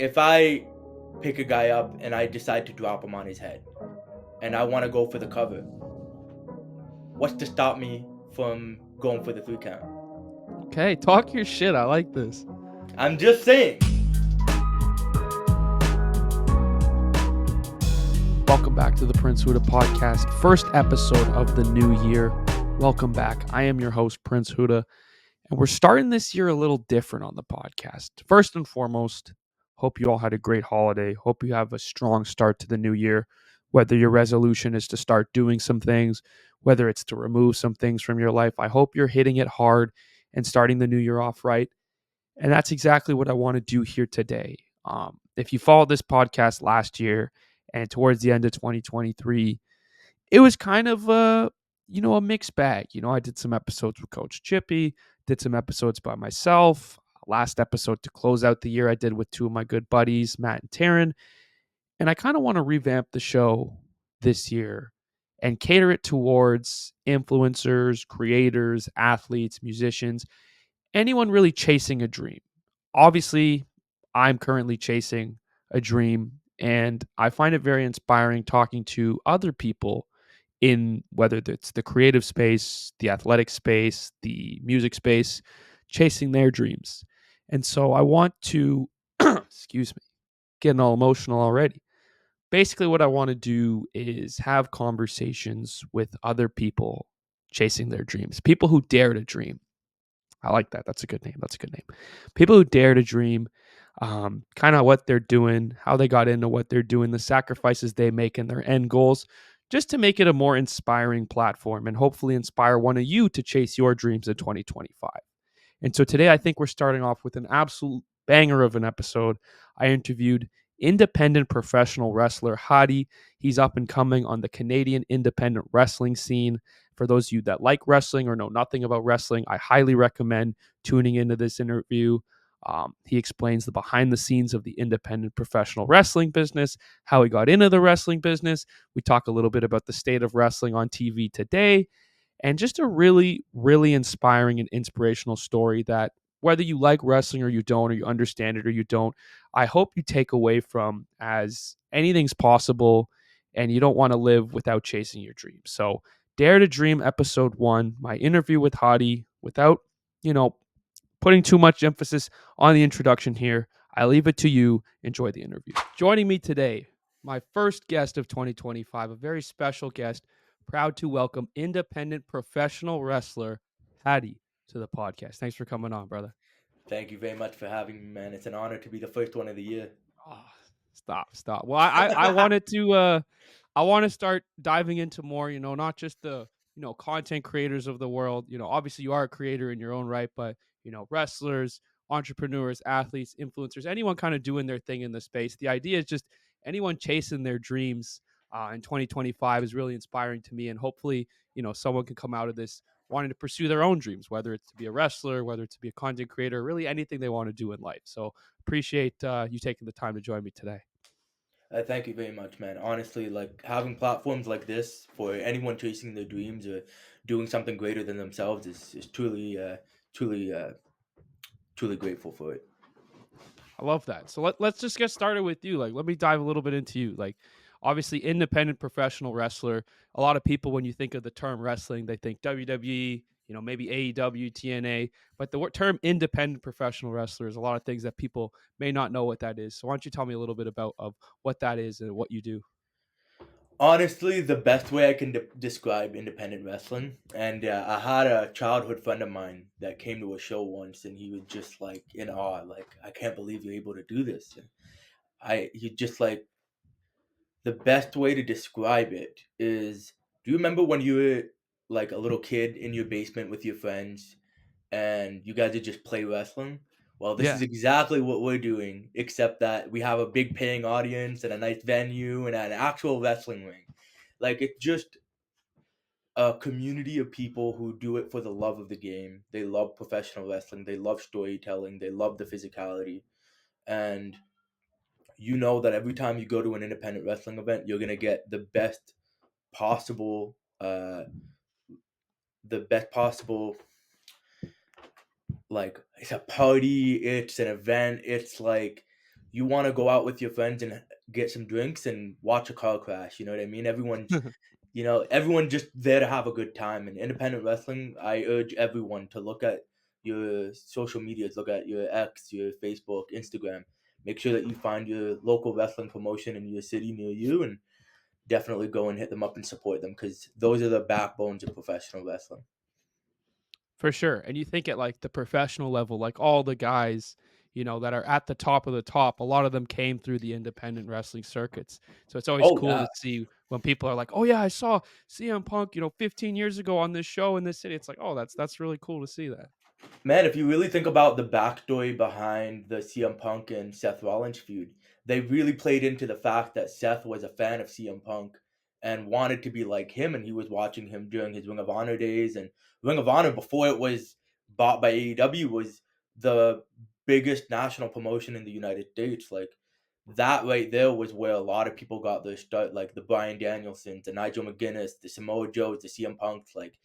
if I pick a guy up and I decide to drop him on his head and I want to go for the cover, what's to stop me from going for the 3 count? Okay, talk your shit. I like this. I'm just saying. Welcome back to the Prince Huda podcast, first episode of the new year. Welcome back. I am your host, Prince Huda, and we're starting this year a little different on the podcast. First and foremost, hope you all had a great holiday. Hope you have a strong start to the new year. Whether your resolution is to start doing some things, whether it's to remove some things from your life, I hope you're hitting it hard and starting the new year off right. And that's exactly what I want to do here today. If you followed this podcast last year and towards the end of 2023, it was kind of a mixed bag. I did some episodes with Coach Chippy, did some episodes by myself. Last episode to close out the year, I did with two of my good buddies, Matt and Taryn. And I kind of want to revamp the show this year and cater it towards influencers, creators, athletes, musicians, anyone really chasing a dream. Obviously, I'm currently chasing a dream, and I find it very inspiring talking to other people in whether it's the creative space, the athletic space, the music space, chasing their dreams. And so I want to, excuse me, getting all emotional already. Basically, what I want to do is have conversations with other people chasing their dreams, people who dare to dream. I like that. That's a good name. That's a good name. People who dare to dream, kind of what they're doing, how they got into what they're doing, the sacrifices they make, and their end goals, just to make it a more inspiring platform and hopefully inspire one of you to chase your dreams in 2025. And so today, I think we're starting off with an absolute banger of an episode. I interviewed independent professional wrestler Haddy. He's up and coming on the Canadian independent wrestling scene. For those of you that like wrestling or know nothing about wrestling, I highly recommend tuning into this interview. He explains the behind the scenes of the independent professional wrestling business, how he got into the wrestling business. We talk a little bit about the state of wrestling on TV today, and just a really, really inspiring and inspirational story that whether you like wrestling or you don't, or you understand it or you don't, I hope you take away from as anything's possible and you don't want to live without chasing your dreams. So, Dare to Dream episode 1, my interview with Haddy, without, you know, putting too much emphasis on the introduction here. I leave it to you. Enjoy the interview. Joining me today, my first guest of 2025, a very special guest. Proud to welcome independent professional wrestler Haddy to the podcast. Thanks for coming on, brother. Thank you very much for having me, man. It's an honor to be the first one of the year. Oh, stop. Well, I wanted to I want to start diving into more, not just the, content creators of the world. Obviously you are a creator in your own right, but wrestlers, entrepreneurs, athletes, influencers, anyone kind of doing their thing in the space. The idea is just anyone chasing their dreams in 2025 is really inspiring to me, and hopefully, someone can come out of this wanting to pursue their own dreams, whether it's to be a wrestler, whether it's to be a content creator, really anything they want to do in life. So appreciate you taking the time to join me today. Thank you very much, man. Honestly, like having platforms like this for anyone chasing their dreams or doing something greater than themselves is truly, truly grateful for it. I love that. So let's just get started with you. Like, let me dive a little bit into you. Like, obviously, independent professional wrestler. A lot of people, when you think of the term wrestling, they think WWE, maybe AEW, TNA. But the term independent professional wrestler is a lot of things that people may not know what that is. So why don't you tell me a little bit about of what that is and what you do? Honestly, the best way I can describe independent wrestling, and I had a childhood friend of mine that came to a show once, and he was just like in awe, like I can't believe you're able to do this. And he just like the best way to describe it is, do you remember when you were like a little kid in your basement with your friends and you guys would just play wrestling? Well, this is Yeah. exactly what we're doing, except that we have a big paying audience and a nice venue and an actual wrestling ring. Like it's just a community of people who do it for the love of the game. They love professional wrestling, they love storytelling, they love the physicality. And you know that every time you go to an independent wrestling event, you're gonna get possible uh the best possible, like it's a party, it's an event, it's like you want to go out with your friends and get some drinks and watch a car crash. You know what I mean? Everyone just there to have a good time. And independent wrestling, I urge everyone to look at your social medias, look at your X, your Facebook, Instagram. Make sure that you find your local wrestling promotion in your city near you, and definitely go and hit them up and support them because those are the backbones of professional wrestling. For sure. And you think at like the professional level, like all the guys, that are at the top of the top, a lot of them came through the independent wrestling circuits. So it's always Oh cool yeah, to see when people are like, "Oh yeah, I saw CM Punk, 15 years ago on this show in this city." It's like, "Oh, that's really cool to see that." man, if you really think about the backstory behind the CM Punk and Seth Rollins feud, they really played into the fact that Seth was a fan of CM Punk and wanted to be like him, and he was watching him during his Ring of Honor days. And Ring of Honor, before it was bought by AEW, was the biggest national promotion in the United States. Like that right there was where a lot of people got their start, like the Brian Danielsons, the Nigel McGuinness, the Samoa Joes, the CM Punks. Like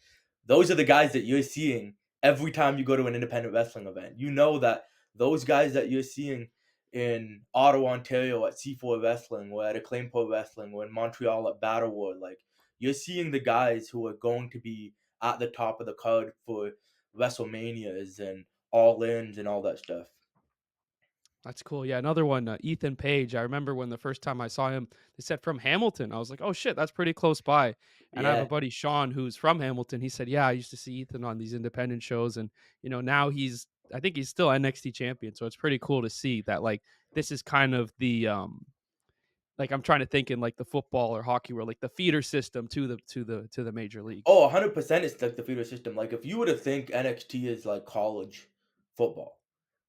those are the guys that you're seeing every time you go to an independent wrestling event. You know that those guys that you're seeing in Ottawa, Ontario at C4 Wrestling or at Acclaim Pro Wrestling or in Montreal at Battle War, like you're seeing the guys who are going to be at the top of the card for WrestleManias and All Ins and all that stuff. That's cool. Yeah, another one, Ethan Page. I remember when the first time I saw him, they said from Hamilton. I was like, "Oh shit, that's pretty close by." And I have a Yeah. buddy Sean who's from Hamilton. He said, "Yeah, I used to see Ethan on these independent shows, and now I think he's still NXT champion. So it's pretty cool to see that like this is kind of the like I'm trying to think in like the football or hockey world, like the feeder system to the major Oh, leagues." 100% it's like the feeder system. Like if you were to think NXT is like college football,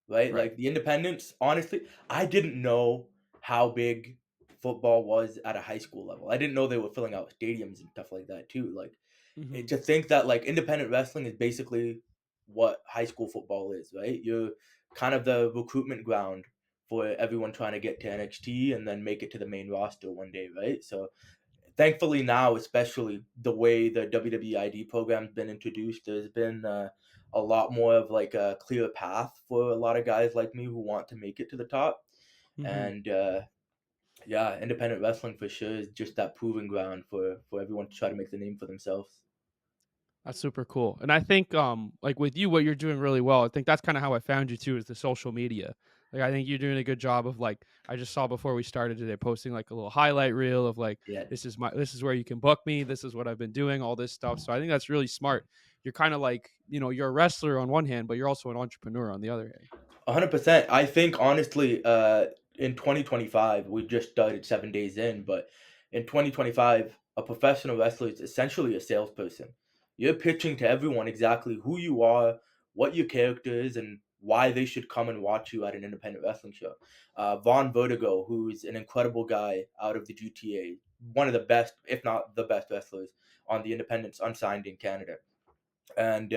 right? Right. Like the independents, honestly, I didn't know how big football was at a high school level. I didn't know they were filling out stadiums and stuff like that too. Like Hmm. to think that like independent wrestling is basically what high school football is, right? You're kind of the recruitment ground for everyone trying to get to NXT and then make it to the main roster one day, right? So thankfully now, especially the way the WWID program's been introduced, there's been a lot more of like a clear path for a lot of guys like me who want to make it to the top. Hmm. And yeah, independent wrestling for sure is just that proving ground for everyone to try to make the name for themselves. That's super cool. And I think like with you what you're doing really well. I think that's kind of how I found you too is the social media. Like I think you're doing a good job of like I just saw before we started today posting like a little highlight reel of like Yeah, this is where you can book me, this is what I've been doing, all this stuff. So I think that's really smart. You're kind of like, you're a wrestler on one hand, but you're also an entrepreneur on the other hand. 100%. I think honestly, in 2025, we just started 7 days in, but in 2025, a professional wrestler is essentially a salesperson. You're pitching to everyone exactly who you are, what your character is, and why they should come and watch you at an independent wrestling show. Von Vertigo, who's an incredible guy out of the GTA, one of the best, if not the best wrestlers on the independents unsigned in Canada, and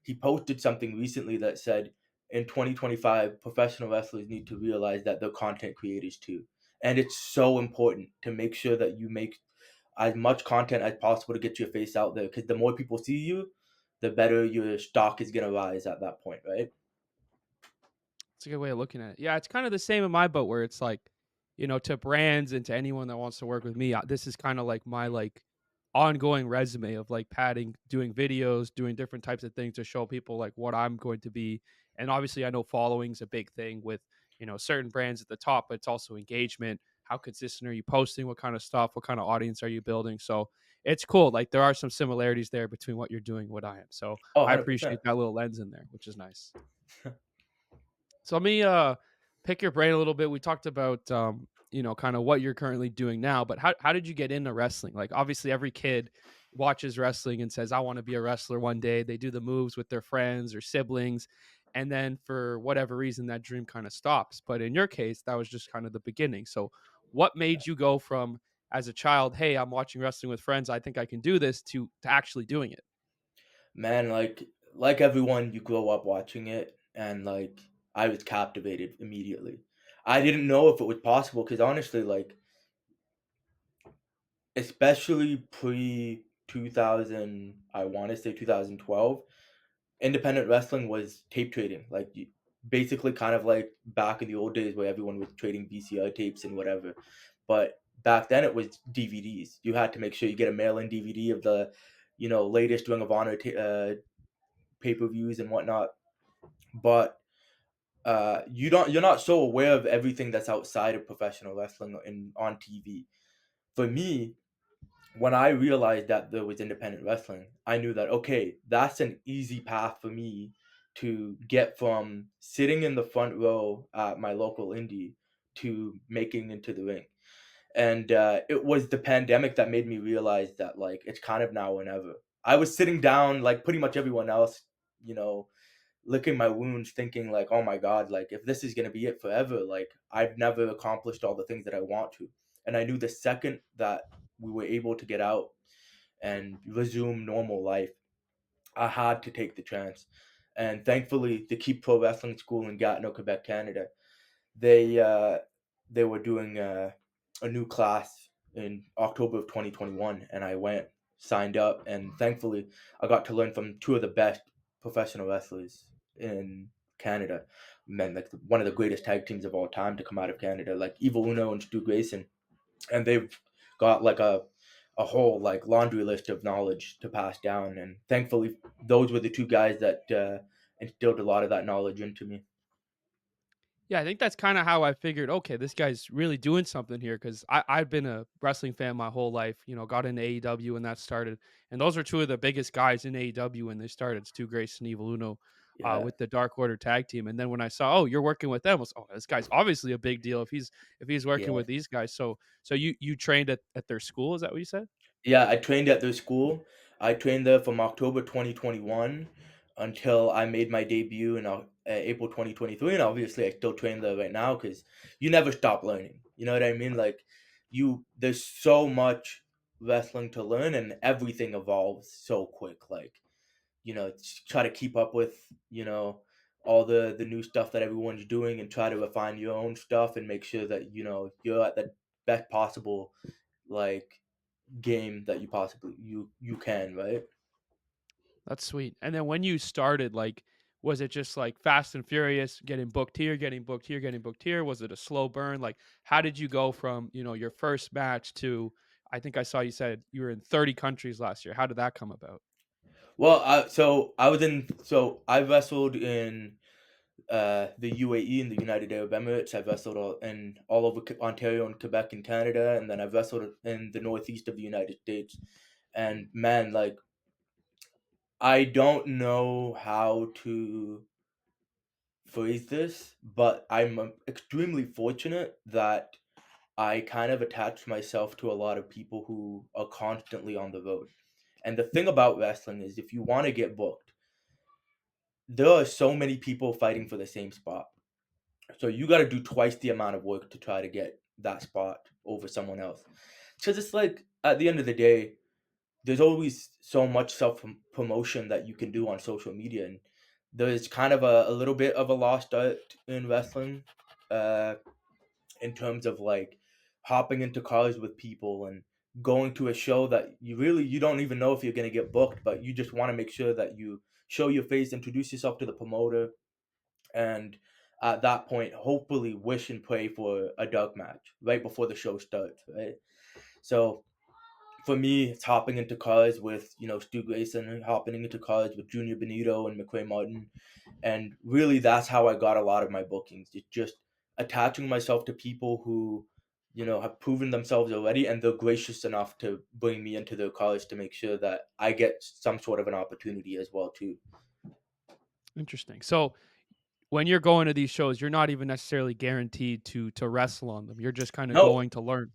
he posted something recently that said in 2025 professional wrestlers need to realize that they're content creators too, and it's so important to make sure that you make as much content as possible to get your face out there because the more people see you, the better your stock is going to rise at that point, right? It's a good way of looking at it. Yeah, it's kind of the same in my boat where it's like, to brands and to anyone that wants to work with me, this is kind of like my like ongoing resume of like padding, doing videos, doing different types of things to show people like what I'm going to be. And obviously, I know following's a big thing with certain brands at the top, but it's also engagement. How consistent are you posting? What kind of stuff? What kind of audience are you building? So it's cool. Like there are some similarities there between what you're doing and what I am. So Oh, I 100%. appreciate that little lens in there, which is nice. So let me pick your brain a little bit. We talked about kind of what you're currently doing now, but how did you get into wrestling? Like obviously every kid watches wrestling and says I want to be a wrestler one day. They do the moves with their friends or siblings, and then for whatever reason that dream kind of stops. But in your case, that was just kind of the beginning. So what made you go from as a child, hey, I'm watching wrestling with friends, I think I can do this to actually doing it? Man, like everyone, you grow up watching it, and like I was captivated immediately. I didn't know if it was possible because honestly, like especially pre 2000, I want to say 2012, independent wrestling was tape trading. Like basically kind of like back in the old days where everyone was trading VCR tapes and whatever. But back then it was DVDs. You had to make sure you get a mail-in DVD of the, latest Ring of Honor pay-per-views and whatnot. But you're not so aware of everything that's outside of professional wrestling in on TV. For me, when I realized that there was independent wrestling, I knew that okay, that's an easy path for me to get from sitting in the front row at my local indie to making into the ring. And it was the pandemic that made me realize that like it's kind of now or never. I was sitting down like pretty much everyone else, you know, licking my wounds, thinking like, oh my god, like if this is gonna be it forever, like I've never accomplished all the things that I want to. And I knew the second that we were able to get out and resume normal life, I had to take the chance. And thankfully, the Keep Pro Wrestling School in Gatineau, Quebec, Canada, they uh, they were doing a new class in October of 2021, and I went, signed up, and thankfully, I got to learn from two of the best professional wrestlers in Canada. Men, like one of the greatest tag teams of all time to come out of Canada, like Evil Uno and Stu Grayson, and they've got like a whole like laundry list of knowledge to pass down, and thankfully those were the two guys that instilled a lot of that knowledge into me. Yeah, I think that's kinda how I figured, "Okay, this guy's really doing something here." Because I've been a wrestling fan my whole life, got into AEW when that started, and those are two of the biggest guys in AEW when they started, Stu Grayson and Evil Uno, Yeah, with the Dark Order tag team, and then when I saw, "Oh, you're working with them," I was, "Oh, this guy's obviously a big deal if he's working yeah. with these guys." So you trained at their school, is that what you said? Yeah, I trained at their school. I trained there from October 2021 until I made my debut in April 2023, and obviously I still train there right now because you never stop learning. You know what I mean? Like there's so much wrestling to learn, and everything evolves so quick. Like try to keep up with all the new stuff that everyone's doing, and try to refine your own stuff and make sure that you're at the best possible like game that you can, right? That's sweet. And then when you started, like, was it just like Fast and Furious, getting booked here, getting booked here, getting booked here? Was it a slow burn? Like, how did you go from, your first match to, I think I saw you said you were in 30 countries last year. How did that come about? Well, I wrestled in the UAE, in the United Arab Emirates. I wrestled all over Ontario and Quebec in Canada, and then I wrestled in the northeast of the United States. And man, like I don't know how to phrase this, but I'm extremely fortunate that I kind of attach myself to a lot of people who are constantly on the road. And the thing about wrestling is if you want to get booked, there are so many people fighting for the same spot. So you got to do twice the amount of work to try to get that spot over someone else. Because it's like at the end of the day, there's always so much self promotion that you can do on social media, and there's kind of a little bit of a lost art in wrestling. Uh, in terms of like hopping into cars with people and going to a show that you don't even know if you're going to get booked, but you just want to make sure that you show your face, introduce yourself to the promoter, and at that point hopefully wish and pray for a dark match right before the show starts, right? So for me, it's hopping into cars with Stu Grayson, hopping into cars with Junior Benito and McQuay Martin, and really that's how I got a lot of my bookings. It's just attaching myself to people who have proven themselves already, and they're gracious enough to bring me into their cars to make sure that I get some sort of an opportunity as well too. Interesting. So when you're going to these shows, you're not even necessarily guaranteed to wrestle on them. You're just kind of No, going to learn.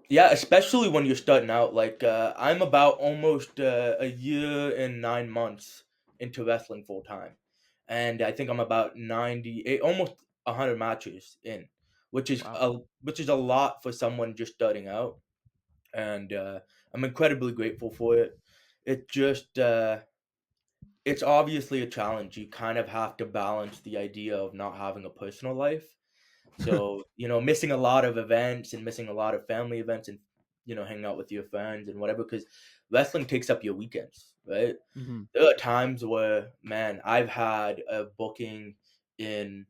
yeah, especially when you're starting out. Like I'm about almost a year and 9 months into wrestling full time, and I think I'm about 98, almost 100 matches in, Wow. which is a lot for someone just starting out, and I'm incredibly grateful for it. It just it's obviously a challenge. You kind of have to balance the idea of not having a personal life, so, missing a lot of events and missing a lot of family events and, hanging out with your friends and whatever, because wrestling takes up your weekends, right? Mhm. There are times where, man, I've had a booking in,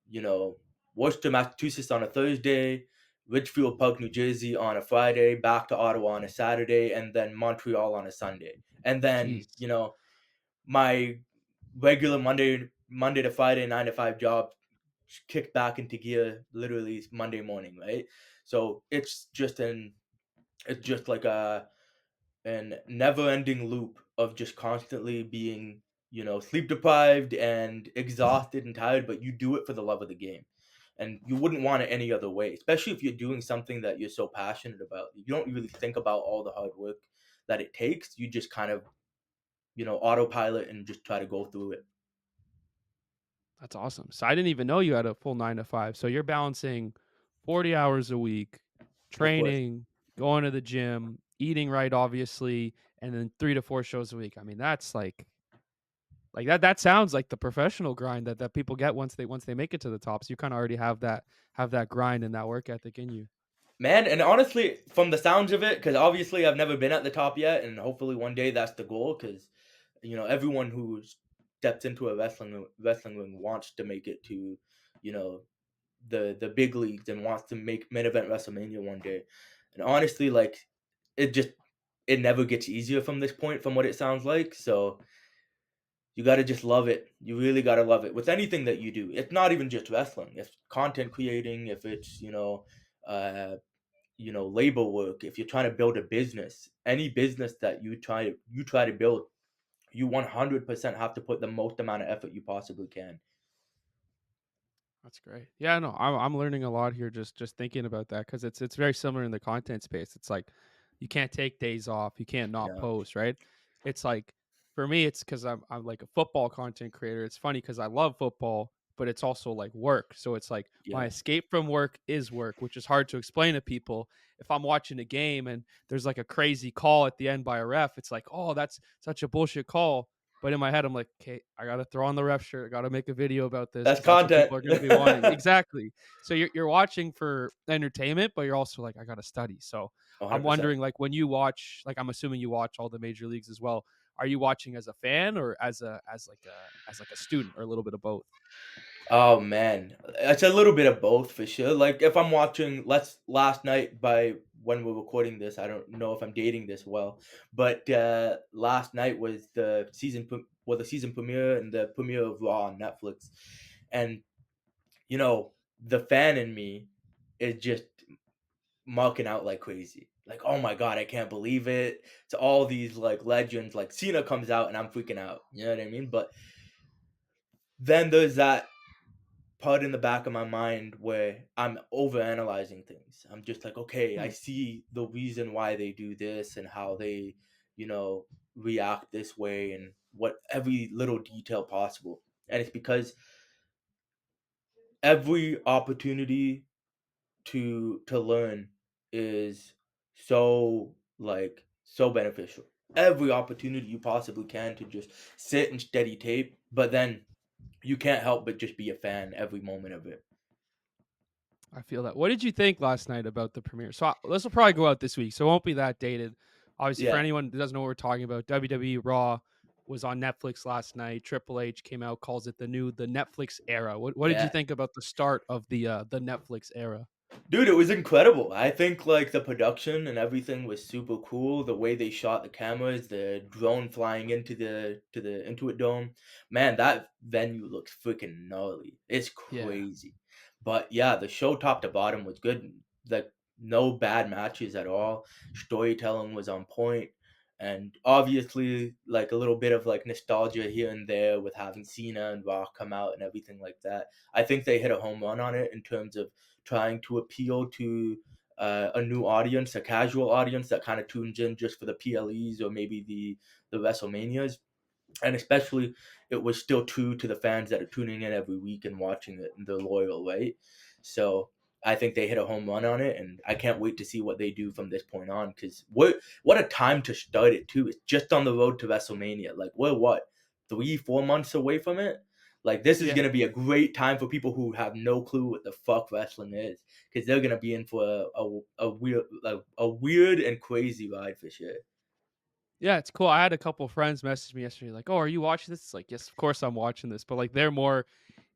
you know, Worcester, Massachusetts on a Thursday, Ridgefield Park, New Jersey on a Friday, back to Ottawa on a Saturday, and then Montreal on a Sunday. And then, Jeez, my regular Monday to Friday 9 to 5 job kicked back into gear literally Monday morning, right? So it's just like an never-ending loop of just constantly being, sleep deprived and exhausted and tired, but you do it for the love of the game. And you wouldn't want it any other way, especially if you're doing something that you're so passionate about. You don't really think about all the hard work that it takes. You just kind of, autopilot and just try to go through it. that's awesome. So I didn't even know you had a full 9 to 5. So you're balancing 40 hours a week, Of course. training, going to the gym, eating right, obviously, and then 3 to 4 shows a week. I mean, that's like that sounds like the professional grind that people get once they make it to the top. So you kind of already have that grind and that work ethic in you. Man, and honestly, from the sounds of it, because obviously I've never been at the top yet, and hopefully one day that's the goal. Because everyone who steps into a wrestling ring wants to make it to, you know, the big leagues and wants to make main event WrestleMania one day. And honestly, like it just it never gets easier from this point, from what it sounds like. So you got to just love it. You really got to love it with anything that you do. It's not even just wrestling. It's content creating. If it's uh, labor work, if you're trying to build a business, any business that you try to build, you 100% have to put the most amount of effort you possibly can. That's great. Yeah, no, I'm learning a lot here just thinking about that because it's very similar in the content space. It's like you can't take days off, you can't not Yeah. post, right? It's like for me, it's because I'm like a football content creator. It's funny because I love football, but it's also like work. So it's like my Yeah. escape from work is work, which is hard to explain to people. If I'm watching a game and there's like a crazy call at the end by a ref, it's like, oh, that's such a bullshit call. But in my head, I'm like, okay, I gotta throw on the ref shirt. I gotta make a video about this That's because that's what content. people are gonna be wanting. Exactly. So you're watching for entertainment, but you're also like, I gotta study. So I'm 100%. wondering, like, when you watch, like, I'm assuming you watch all the major leagues as well. Are you watching as a fan or as like a student or a little bit of both? Oh man, it's a little bit of both for sure. Like if I'm watching, let's last night by when we're recording this, I don't know if I'm dating this well, but last night was the season premiere and the premiere of Raw on Netflix, and the fan in me is just marking out like crazy. Like, oh my god, I can't believe it. To all these like legends, like Cena comes out and I'm freaking out. You know what I mean? But then there's that part in the back of my mind where I'm overanalyzing things. I'm just like, okay, I Hmm, see the reason why they do this and how they, you know, react this way and what every little detail possible. And it's because every opportunity to learn is so beneficial. Every opportunity you possibly can to just sit and steady tape, but then you can't help but just be a fan every moment of it. I feel that. What did you think last night about the premiere? So this will probably go out this week, so it won't be that dated. Obviously, for Yeah, anyone who doesn't know what we're talking about, WWE Raw was on Netflix last night. Triple H came out, calls it the Netflix era. What did you yeah. think about the start of the Netflix era? Dude, it was incredible. I think like the production and everything was super cool. The way they shot the cameras, the drone flying into the Intuit Dome. Man, that venue looks freaking gnarly. It's Yeah. crazy. But yeah, the show top to bottom was good. Like no bad matches at all. Storytelling was on point. And obviously like a little bit of like nostalgia here and there with having Cena and Rock come out and everything like that. I think they hit a home run on it in terms of trying to appeal to a new audience, a casual audience that kind of tunes in just for the PLEs or maybe the WrestleManias, and especially it was still true to the fans that are tuning in every week and watching it and they're loyal, right? So I think they hit a home run on it, and I can't wait to see what they do from this point on. Because what a time to start it too! It's just on the road to WrestleMania. Like we're what 3 4 months away from it. Like this is Yeah. gonna be a great time for people who have no clue what the fuck wrestling is, because they're gonna be in for a weird and crazy ride for sure. Yeah, it's cool. I had a couple friends message me yesterday like, "Oh, are you watching this?" It's like, "Yes, of course I'm watching this." But like they're more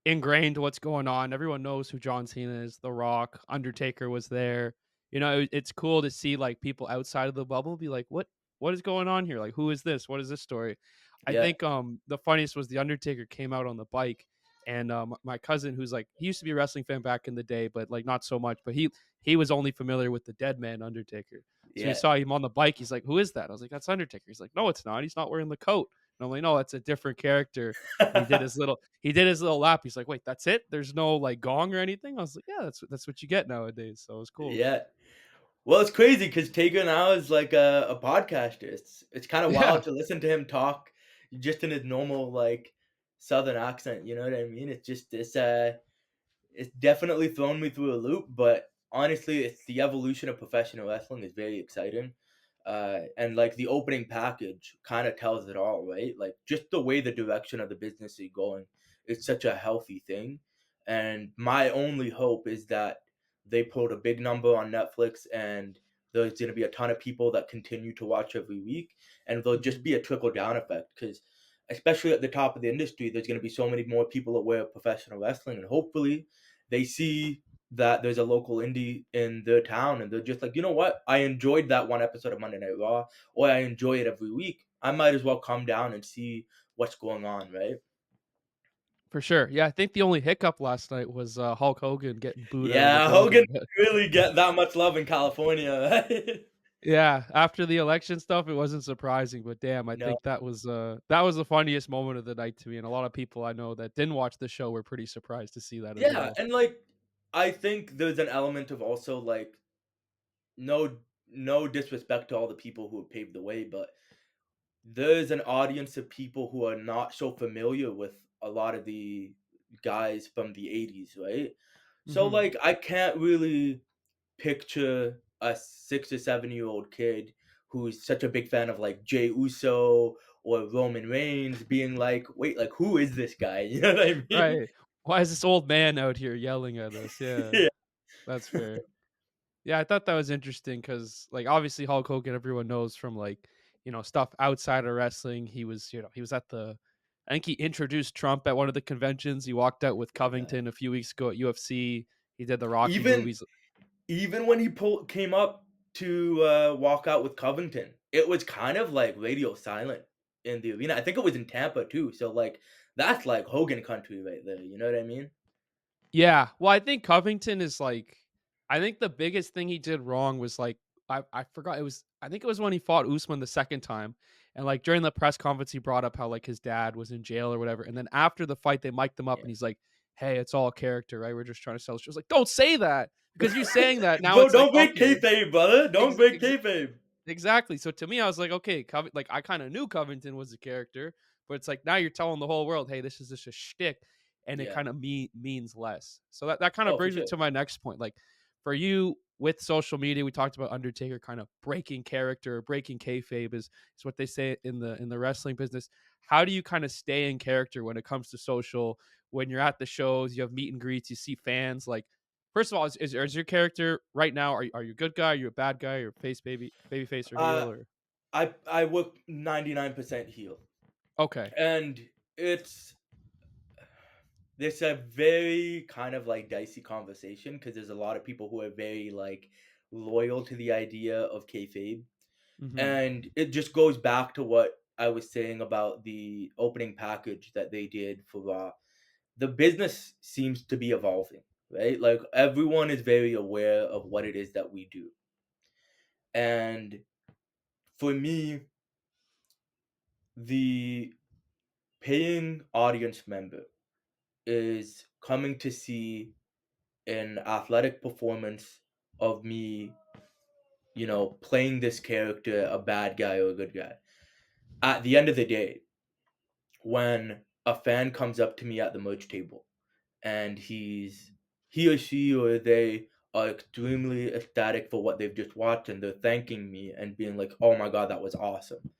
ingrained what's going on. Everyone knows who John Cena is, The Rock, Undertaker was there. It's cool to see like people outside of the bubble be like, what is going on here? Like, who is this? What is this story? I Yeah, think the funniest was the Undertaker came out on the bike, and my cousin, who's like, he used to be a wrestling fan back in the day, but like not so much. But he was only familiar with the Dead Man Undertaker. So he yeah. saw him on the bike. He's like, "Who is that?" I was like, "That's Undertaker." He's like, "No, it's not. He's not wearing the coat." And I'm like, "No, that's a different character." And he did his little lap. He's like, "Wait, that's it? There's no like gong or anything?" I was like, "Yeah, that's what you get nowadays." So it was cool. Yeah. Well, it's crazy because Taker now is like a podcaster. It's kind of Yeah, wild to listen to him talk just in his normal like southern accent. You know what I mean? It's just it's definitely thrown me through a loop, but honestly, it's the evolution of professional wrestling is very exciting. And like the opening package kind of tells it all, right? Like just the way the direction of the business is going, it's such a healthy thing. And my only hope is that they put a big number on Netflix and there's going to be a ton of people that continue to watch every week and there'll just mhm, be a trickle down effect because especially at the top of the industry, there's going to be so many more people aware of professional wrestling and hopefully they see that there's a local indie in their town and they're just like, you know what? I enjoyed that one episode of Monday Night Raw, or I enjoy it every week. I might as well come down and see what's going on, right? for sure. Yeah, I think the only hiccup last night was Hulk Hogan getting booed out of the Yeah, Hogan building. But really get that much love in California, right? yeah, after the election stuff, it wasn't surprising. But damn, I No. think that was the funniest moment of the night to me. And a lot of people I know that didn't watch the show were pretty surprised to see that as Yeah, well. and like I think there's an element of also like no disrespect to all the people who have paved the way, but there's an audience of people who are not so familiar with a lot of the guys from the 80s, right? So Hmm. like I can't really picture a 6 or 7 year old kid who's such a big fan of like Jay Uso or Roman Reigns being like, wait, like who is this guy? You know what I mean? Right. Why is this old man out here yelling at us? Yeah, Yeah. that's fair. Yeah, I thought that was interesting because, like, obviously Hulk Hogan, everyone knows from like, stuff outside of wrestling. He was at I think he introduced Trump at one of the conventions. He walked out with Yeah. Covington a few weeks ago at UFC. He did the Rocky Even movies. even when he came up to walk out with Covington, it was kind of like radio silent in the arena. I think it was in Tampa too. So like that's like Hogan country right there. You know what I mean? Yeah. Well, I think Covington is like, I think the biggest thing he did wrong was like, I forgot I think it was when he fought Usman the second time. And like during the press conference, he brought up how like his dad was in jail or whatever. And then after the fight, they mic'd him up Yeah. and he's like, "Hey, it's all a character, right? We're just trying to sell." She was like, "Don't say that because you saying that now Bro, it's like, don't break okay, kayfabe, brother. Don't ex- break ex- kayfabe. exactly." So to me, I was like, okay, like I kind of knew Covington was a character, but it's like now you're telling the whole world, hey, this is just a shtick, and it Yeah. kind of means less. So that kind of Oh, for brings me sure. to my next point. Like for you with social media, we talked about Undertaker kind of breaking character, breaking kayfabe is what they say in the wrestling business. How do you kind of stay in character when it comes to social? When you're at the shows, you have meet and greets, you see fans. Like, first of all, is your character right now? Are you a good guy? Are you a bad guy? Or baby face or heel Uh, or I work 99% heel, okay. and it's it's a very kind of like dicey conversation because there's a lot of people who are very like loyal to the idea of kayfabe, Mhm. and it just goes back to what I was saying about the opening package that they did for Raw. The business seems to be evolving, right? Like everyone is very aware of what it is that we do, and for me, the paying audience member is coming to see an athletic performance of me, playing this character, a bad guy or a good guy. At the end of the day, when a fan comes up to me at the merch table and he or she or they are extremely ecstatic for what they've just watched and they're thanking me and being like, "Oh my god, that was awesome."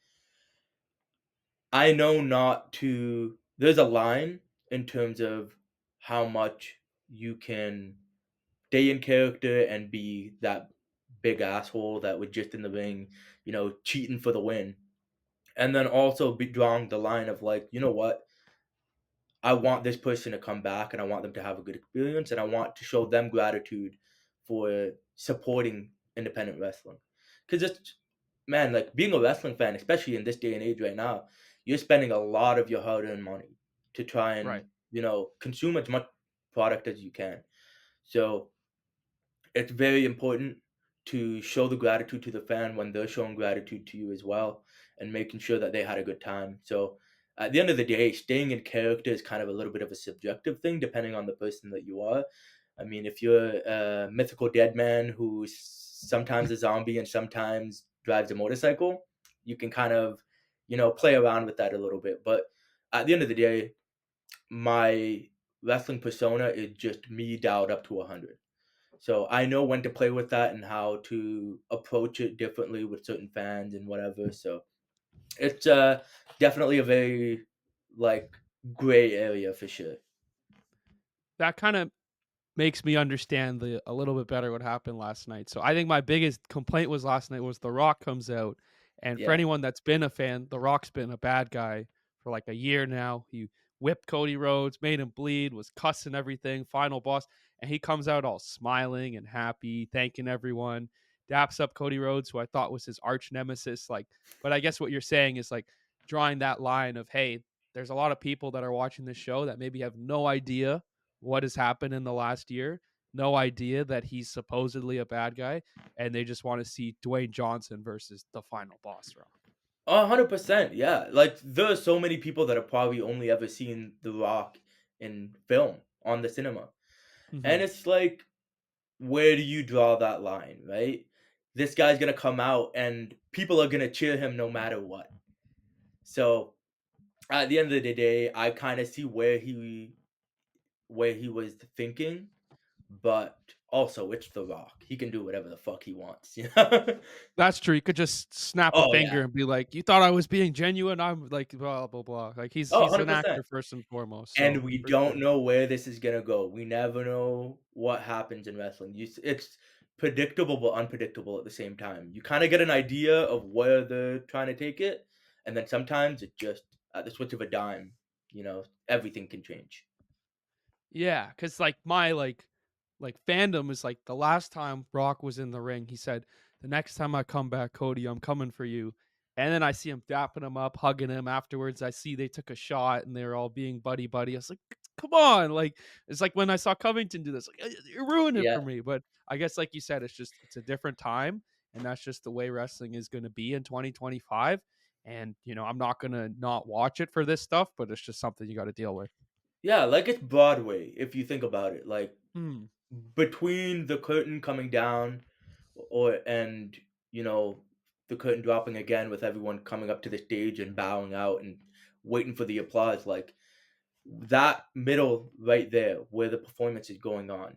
I know not to there's a line in terms of how much you can stay in character and be that big asshole that was just in the ring, cheating for the win. And then also be drawing the line of like, you know what? I want this person to come back and I want them to have a good experience and I want to show them gratitude for supporting independent wrestling. Because it's, man, like being a wrestling fan, especially in this day and age right now, you're spending a lot of your hard earned money to try and, Right. consume as much product as you can. So it's very important to show the gratitude to the fan when they're showing gratitude to you as well and making sure that they had a good time. So at the end of the day, staying in character is kind of a little bit of a subjective thing depending on the person that you are. I mean, if you're a mythical dead man who's sometimes a zombie and sometimes drives a motorcycle, you can kind of, play around with that a little bit. But at the end of the day, my wrestling persona is just me dialed up to 100. So I know when to play with that and how to approach it differently with certain fans and whatever. So it's definitely a very like gray area for sure. That kind of makes me understand the a little bit better what happened last night. So I think my biggest complaint was last night was The Rock comes out, and for Yeah. anyone that's been a fan, The Rock's been a bad guy for like a year now. He whipped Cody Rhodes, made him bleed, was cussing everything, final boss, and he comes out all smiling and happy, thanking everyone, daps up Cody Rhodes, who I thought was his arch nemesis. Like, but I guess what you're saying is like drawing that line of, hey, there's a lot of people that are watching this show that maybe have no idea what has happened in the last year, no idea that he's supposedly a bad guy, and they just want to see Dwayne Johnson versus the final boss Rock. 100%. Yeah. Like there are so many people that have probably only ever seen The Rock in film on the cinema. Hmm. And it's like, where do you draw that line, right? This guy's gonna come out and people are gonna cheer him no matter what. So at the end of the day, I kind of see where he was thinking, but also it's The Rock. He can do whatever the fuck he wants, you know? That's true. You could just snap a Oh yeah. finger and be like, "You thought I was being genuine? I'm like blah blah blah." Like Oh, he's an 100%. actor first and foremost. And So we for don't sure. know where this is gonna go. We never know what happens in wrestling. It's predictable but unpredictable at the same time. You kind of get an idea of where they're trying to take it, and then sometimes it just at the switch of a dime, everything can change. Yeah, because like my like fandom is like the last time Brock was in the ring, he said, "The next time I come back, Cody, I'm coming for you." And then I see him dapping him up, hugging him. Afterwards, I see they took a shot and they were all being buddy buddy. I was like, "Come on!" Like it's like when I saw Covington do this, like you're ruining it for Yeah. me. But I guess, like you said, it's a different time, and that's just the way wrestling is going to be in 2025. And I'm not gonna not watch it for this stuff, but it's just something you got to deal with. Yeah, like it's Broadway if you think about it. Like Hmm. between the curtain coming down and you know the curtain dropping again with everyone coming up to the stage and bowing out and waiting for the applause, like that middle right there where the performance is going on,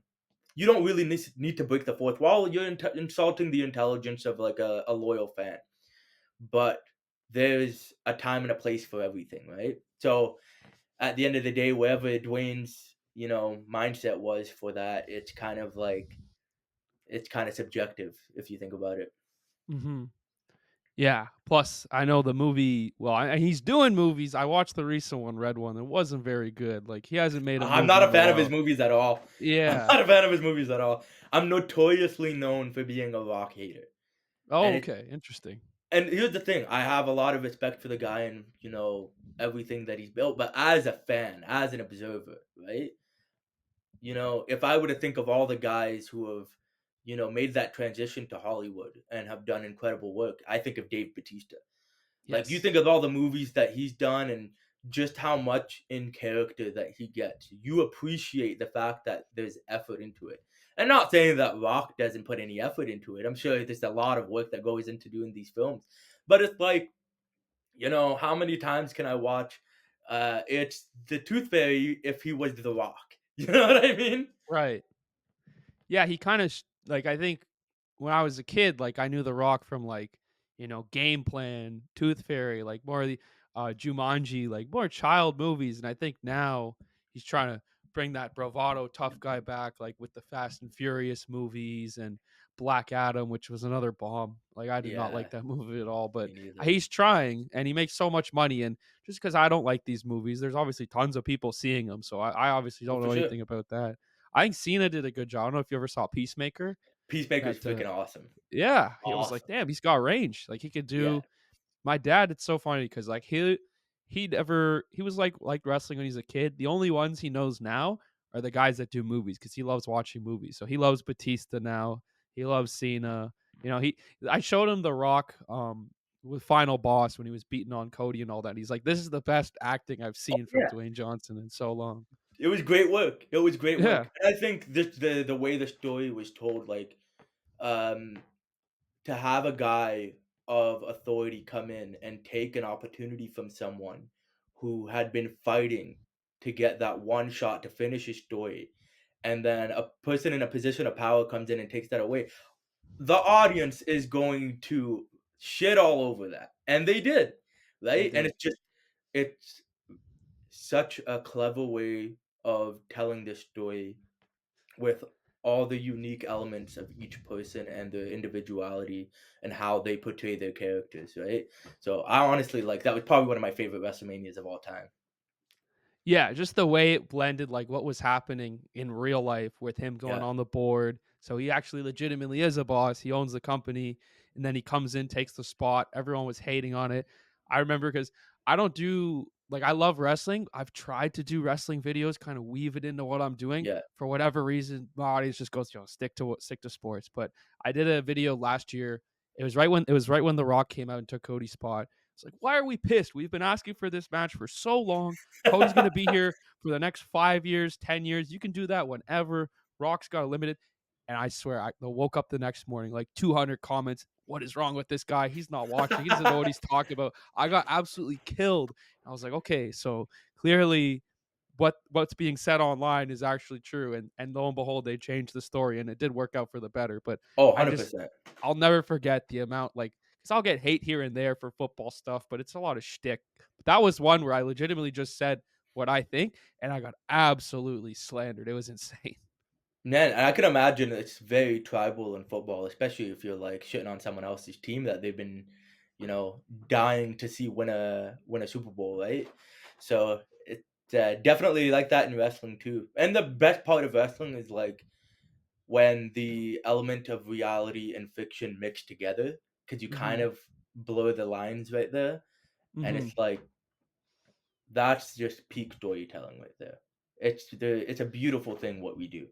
you don't really need to break the fourth wall. You're insulting the intelligence of like a loyal fan, but there's a time and a place for everything, right? So at the end of the day, wherever Dwayne's mindset was for that, it's kind of subjective if you think about it. Hmm. Yeah. Plus, I know the movie. Well, he's doing movies. I watched the recent one, Red One. It wasn't very good. Like he hasn't made a I'm movie not a in a fan of his while. movies at all. I'm Yeah. not a fan of his movies at all. I'm notoriously known for being a rock hater. Oh, And it okay. Interesting. and here's the thing, I have a lot of respect for the guy and, everything that he's built, but as a fan, as an observer, right? If I were to think of all the guys who have, made that transition to Hollywood and have done incredible work, I think of Dave Bautista. Like you Yes. think of all the movies that he's done and just how much in character that he gets. You appreciate the fact that there's effort into it. And not saying that Rock doesn't put any effort into it. I'm sure there's a lot of work that goes into doing these films. But it's like, how many times can I watch it's the Tooth Fairy if he was the Rock? You know what I mean? Right. Yeah. He kind of like I think when I was a kid, like I knew The Rock from like Game Plan, Tooth Fairy, like more of the Jumanji, like more child movies, and I think now he's trying to bring that bravado tough guy back, like with the Fast and Furious movies and Black Adam, which was another bomb. Like, I did not like Yeah, that movie at all, but me neither. he's trying and he makes so much money. And just because I don't like these movies, there's obviously tons of people seeing them. So I obviously Oh, don't for know sure. anything about that. I think Cena did a good job. I don't know if you ever saw Peacemaker. Peacemaker's That freaking awesome. Yeah, it was like, Awesome. damn, he's got range. Like he could Yeah, do. My dad, it's so funny because like he was like wrestling when he's a kid. The only ones he knows now are the guys that do movies because he loves watching movies. So he loves Batista now. He loves Cena. You know, he I showed him The Rock with Final Boss when he was beating on Cody and all that. He's like, this is the best acting I've seen from yeah. Dwayne Johnson in so long. It was great work. It was great Yeah. work. And I think the way the story was told, like, um, to have a guy of authority come in and take an opportunity from someone who had been fighting to get that one shot to finish his story, and then a person in a position of power comes in and takes that away. The audience is going to shit all over that, and they did, They right? And did. it's such a clever way of telling this story with all the unique elements of each person and their individuality and how they portray their characters, right? So I honestly like that was probably one of my favorite WrestleManias of all time. Yeah, just the way it blended, like, what was happening in real life with him going Yeah, on the board. So he actually legitimately is a boss. He owns the company, and then he comes in, takes the spot. Everyone was hating on it. I remember because I don't do like I love wrestling. I've tried to do wrestling videos, kind of weave it into what I'm doing. yeah, For whatever reason, my audience just goes, stick to sports. But I did a video last year. It was right when The Rock came out and took Cody's spot. It's like, why are we pissed? We've been asking for this match for so long. Cody's going to be here for the next 5 years, 10 years. You can do that whenever. Rock's got a limited. And I swear, I woke up the next morning, like 200 comments. What is wrong with this guy? He's not watching. He doesn't know what he's talking about. I got absolutely killed. I was like, okay, so clearly what's being said online is actually true. And lo and behold, they changed the story and it did work out for the better. But oh, I just 100%. I'll never forget the amount, like, because I'll get hate here and there for football stuff, but it's a lot of shtick. But that was one where I legitimately just said what I think, and I got absolutely slandered. It was insane. Man, and I can imagine it's very tribal in football, especially if you're like shitting on someone else's team that they've been, dying to see win a Super Bowl, right? So it's definitely like that in wrestling too. And the best part of wrestling is like when the element of reality and fiction mix together because you kind Mhm. of blur the lines right there, and Mhm. it's like that's just peak storytelling right there. It's a beautiful thing what we do.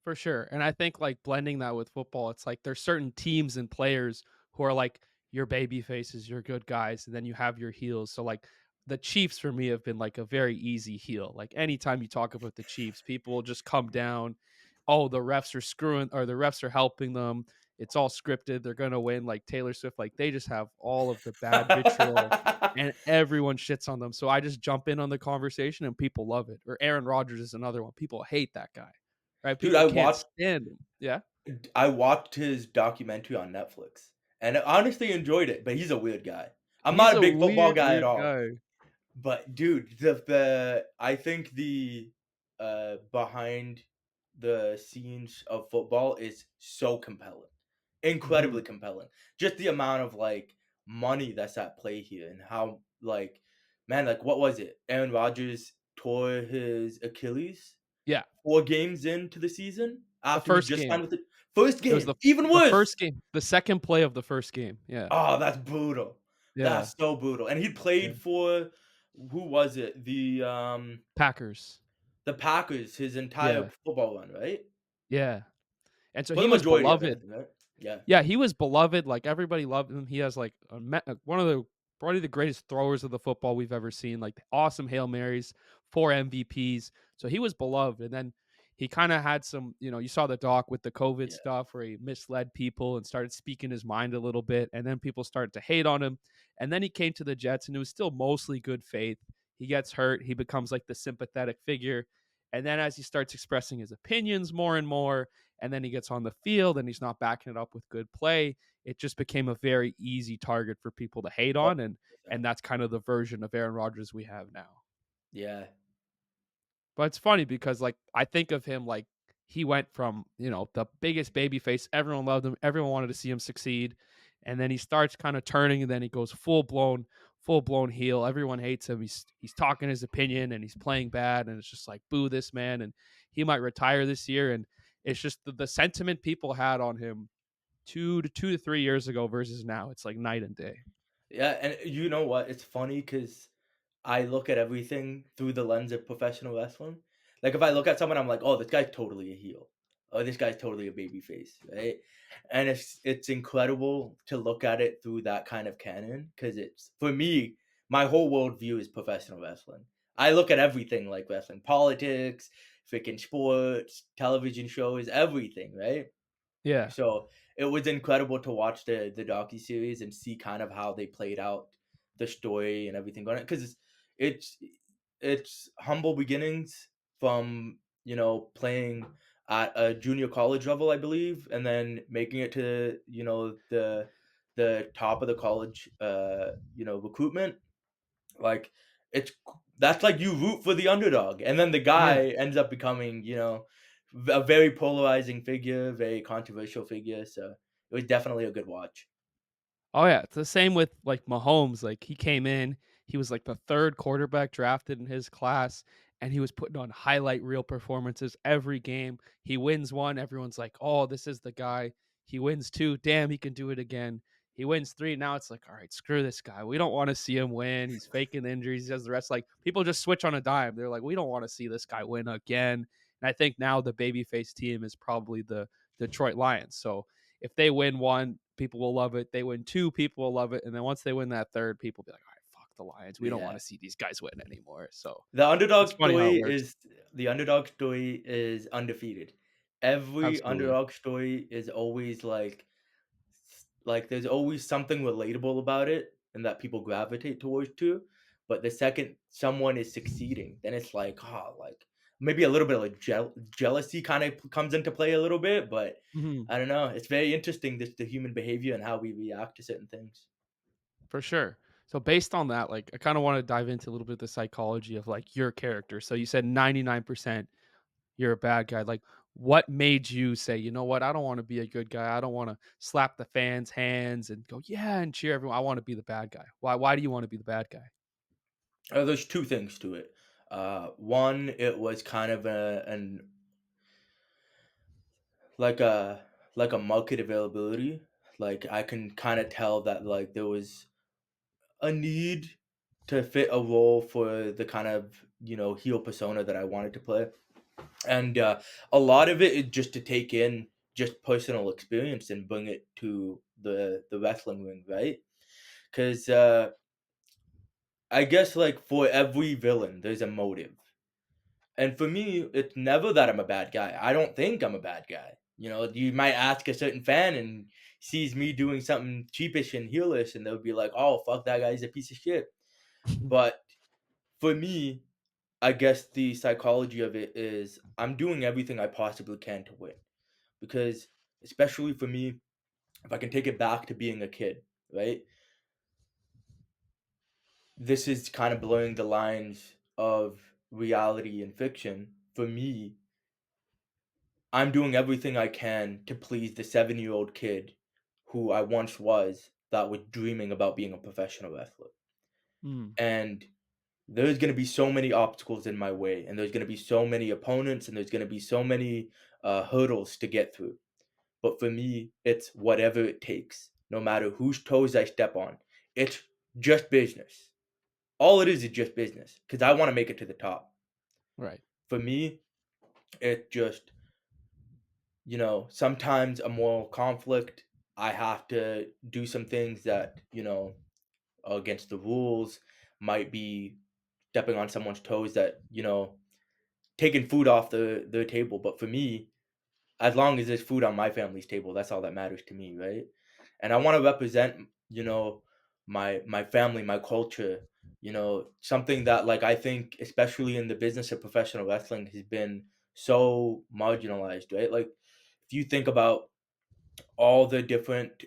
For sure. And I think like blending that with football, it's like there's certain teams and players who are like your baby faces, your good guys, and then you have your heels. So like the Chiefs for me have been like a very easy heel. Like anytime you talk about the Chiefs, people will just come down. Oh, the refs are screwing or the refs are helping them. It's all scripted. They're gonna win like Taylor Swift. Like they just have all of the bad vitriol and everyone shits on them. So I just jump in on the conversation and people love it. Or Aaron Rodgers is another one. People hate that guy. Right? Dude, People can't stand him. Yeah. I watched his documentary on Netflix, and I honestly enjoyed it, but he's a weird guy. I'm He's not a a big football weird, guy at weird all, guy. but dude, the I think the, behind the scenes of football is so compelling, incredibly Mhm. compelling. Just the amount of, like, money that's at play here and how, like, man, like, what was it? Aaron Rodgers tore his Achilles Yeah. 4 games into the season The after he first just game. signed with the first It was game, even worse. first game. The second play of the first game. Yeah. Oh, that's brutal. Yeah. That's so brutal, and he Yeah. played for who was it? Packers. The Packers his entire Yeah. football run, right? Yeah. And so For the he was majority of it, beloved. right? Yeah. Yeah, he was beloved, like, everybody loved him. He has, like, one of the probably the greatest throwers of the football we've ever seen, like, awesome Hail Marys, 4 MVPs. So he was beloved, and then he kinda had some you saw the doc with the COVID Yeah. stuff where he misled people and started speaking his mind a little bit, and then people started to hate on him, and then he came to the Jets, and it was still mostly good faith. He gets hurt, he becomes, like, the sympathetic figure, and then as he starts expressing his opinions more and more, and then he gets on the field and he's not backing it up with good play, it just became a very easy target for people to hate Oh, on, and 100%. that's kind of the version of Aaron Rodgers we have now. Yeah. But it's funny because like I think of him like he went from, the biggest baby face. Everyone loved him. Everyone wanted to see him succeed. And then he starts kind of turning, and then he goes full blown heel. Everyone hates him. He's talking his opinion, and he's playing bad, and it's just like, boo this man, and he might retire this year. And it's just the sentiment people had on him 2 to 3 years ago versus now. It's like night and day. Yeah, and you know what? It's funny because I look at everything through the lens of professional wrestling. Like if I look at someone, I'm like, oh, this guy's totally a heel. Oh, this guy's totally a baby face, right? And it's incredible to look at it through that kind of canon because it's for me, my whole worldview is professional wrestling. I look at everything like wrestling, politics, freaking sports, television shows, everything, right? Yeah. So it was incredible to watch the docu series and see kind of how they played out the story and everything going on because it's it's humble beginnings from playing at a junior college level, I believe, and then making it to the top of the college recruitment. Like it's that's like you root for the underdog, and then the Yeah. guy ends up becoming a very polarizing figure, very controversial figure. So it was definitely a good watch. Oh yeah, it's the same with like Mahomes. Like he came in, he was like the third quarterback drafted in his class, and he was putting on highlight reel performances every game. He wins one, everyone's like, "Oh, this is the guy." He wins two, damn, he can do it again. He wins three. Now it's like, all right, screw this guy. We don't want to see him win. He's faking injuries. He does the rest. Like people just switch on a dime. They're like, we don't want to see this guy win again. And I think now the babyface team is probably the Detroit Lions. So if they win one, people will love it. They win two, people will love it. And then once they win that third, people will be like, all right, fuck the Lions. We don't want Yeah. to see these guys win anymore. So The it's funny how it works. underdog story is undefeated. Every Absolutely. underdog story is always like there's always something relatable about it and that people gravitate towards too. But the second someone is succeeding, then it's like, oh, like maybe a little bit of like jealousy kind of comes into play a little bit. But Mhm. I don't know. It's very interesting, this the human behavior and how we react to certain things. For sure. So based on that, like I kind of want to dive into a little bit of the psychology of like your character. So you said 99% you're a bad guy. Like what made you say, you know what, I don't want to be a good guy. I don't want to slap the fans' hands and go, yeah, and cheer everyone. I want to be the bad guy. Why do you want to be the bad guy? There's two things to it. One, it was kind of like a like a market availability. Like I can kind of tell that like there was a need to fit a role for the kind of heel persona that I wanted to play, and a lot of it is just to take in just personal experience and bring it to the wrestling ring, right? Because I guess like for every villain, there's a motive. And for me, it's never that I'm a bad guy. I don't think I'm a bad guy. You might ask a certain fan and sees me doing something cheapish and heelish, and they'll be like, "Oh, fuck that guy, he's a piece of shit." But for me, I guess the psychology of it is I'm doing everything I possibly can to win. Because especially for me, if I can take it back to being a kid, right? This is kind of blurring the lines of reality and fiction. For me, I'm doing everything I can to please the 7-year-old kid who I once was that was dreaming about being a professional wrestler. Mm, And there's going to be so many obstacles in my way, and there's going to be so many opponents, and there's going to be so many hurdles to get through. But for me, it's whatever it takes, no matter whose toes I step on. It's just business. All it is just business because I want to make it to the top. right. For me, it just sometimes a moral conflict. I have to do some things that, are against the rules, might be stepping on someone's toes that, taking food off the table. But for me, as long as there's food on my family's table, that's all that matters to me, right? And I want to represent, my family, my culture, something that like I think, especially in the business of professional wrestling, has been so marginalized, right? Like if you think about all the different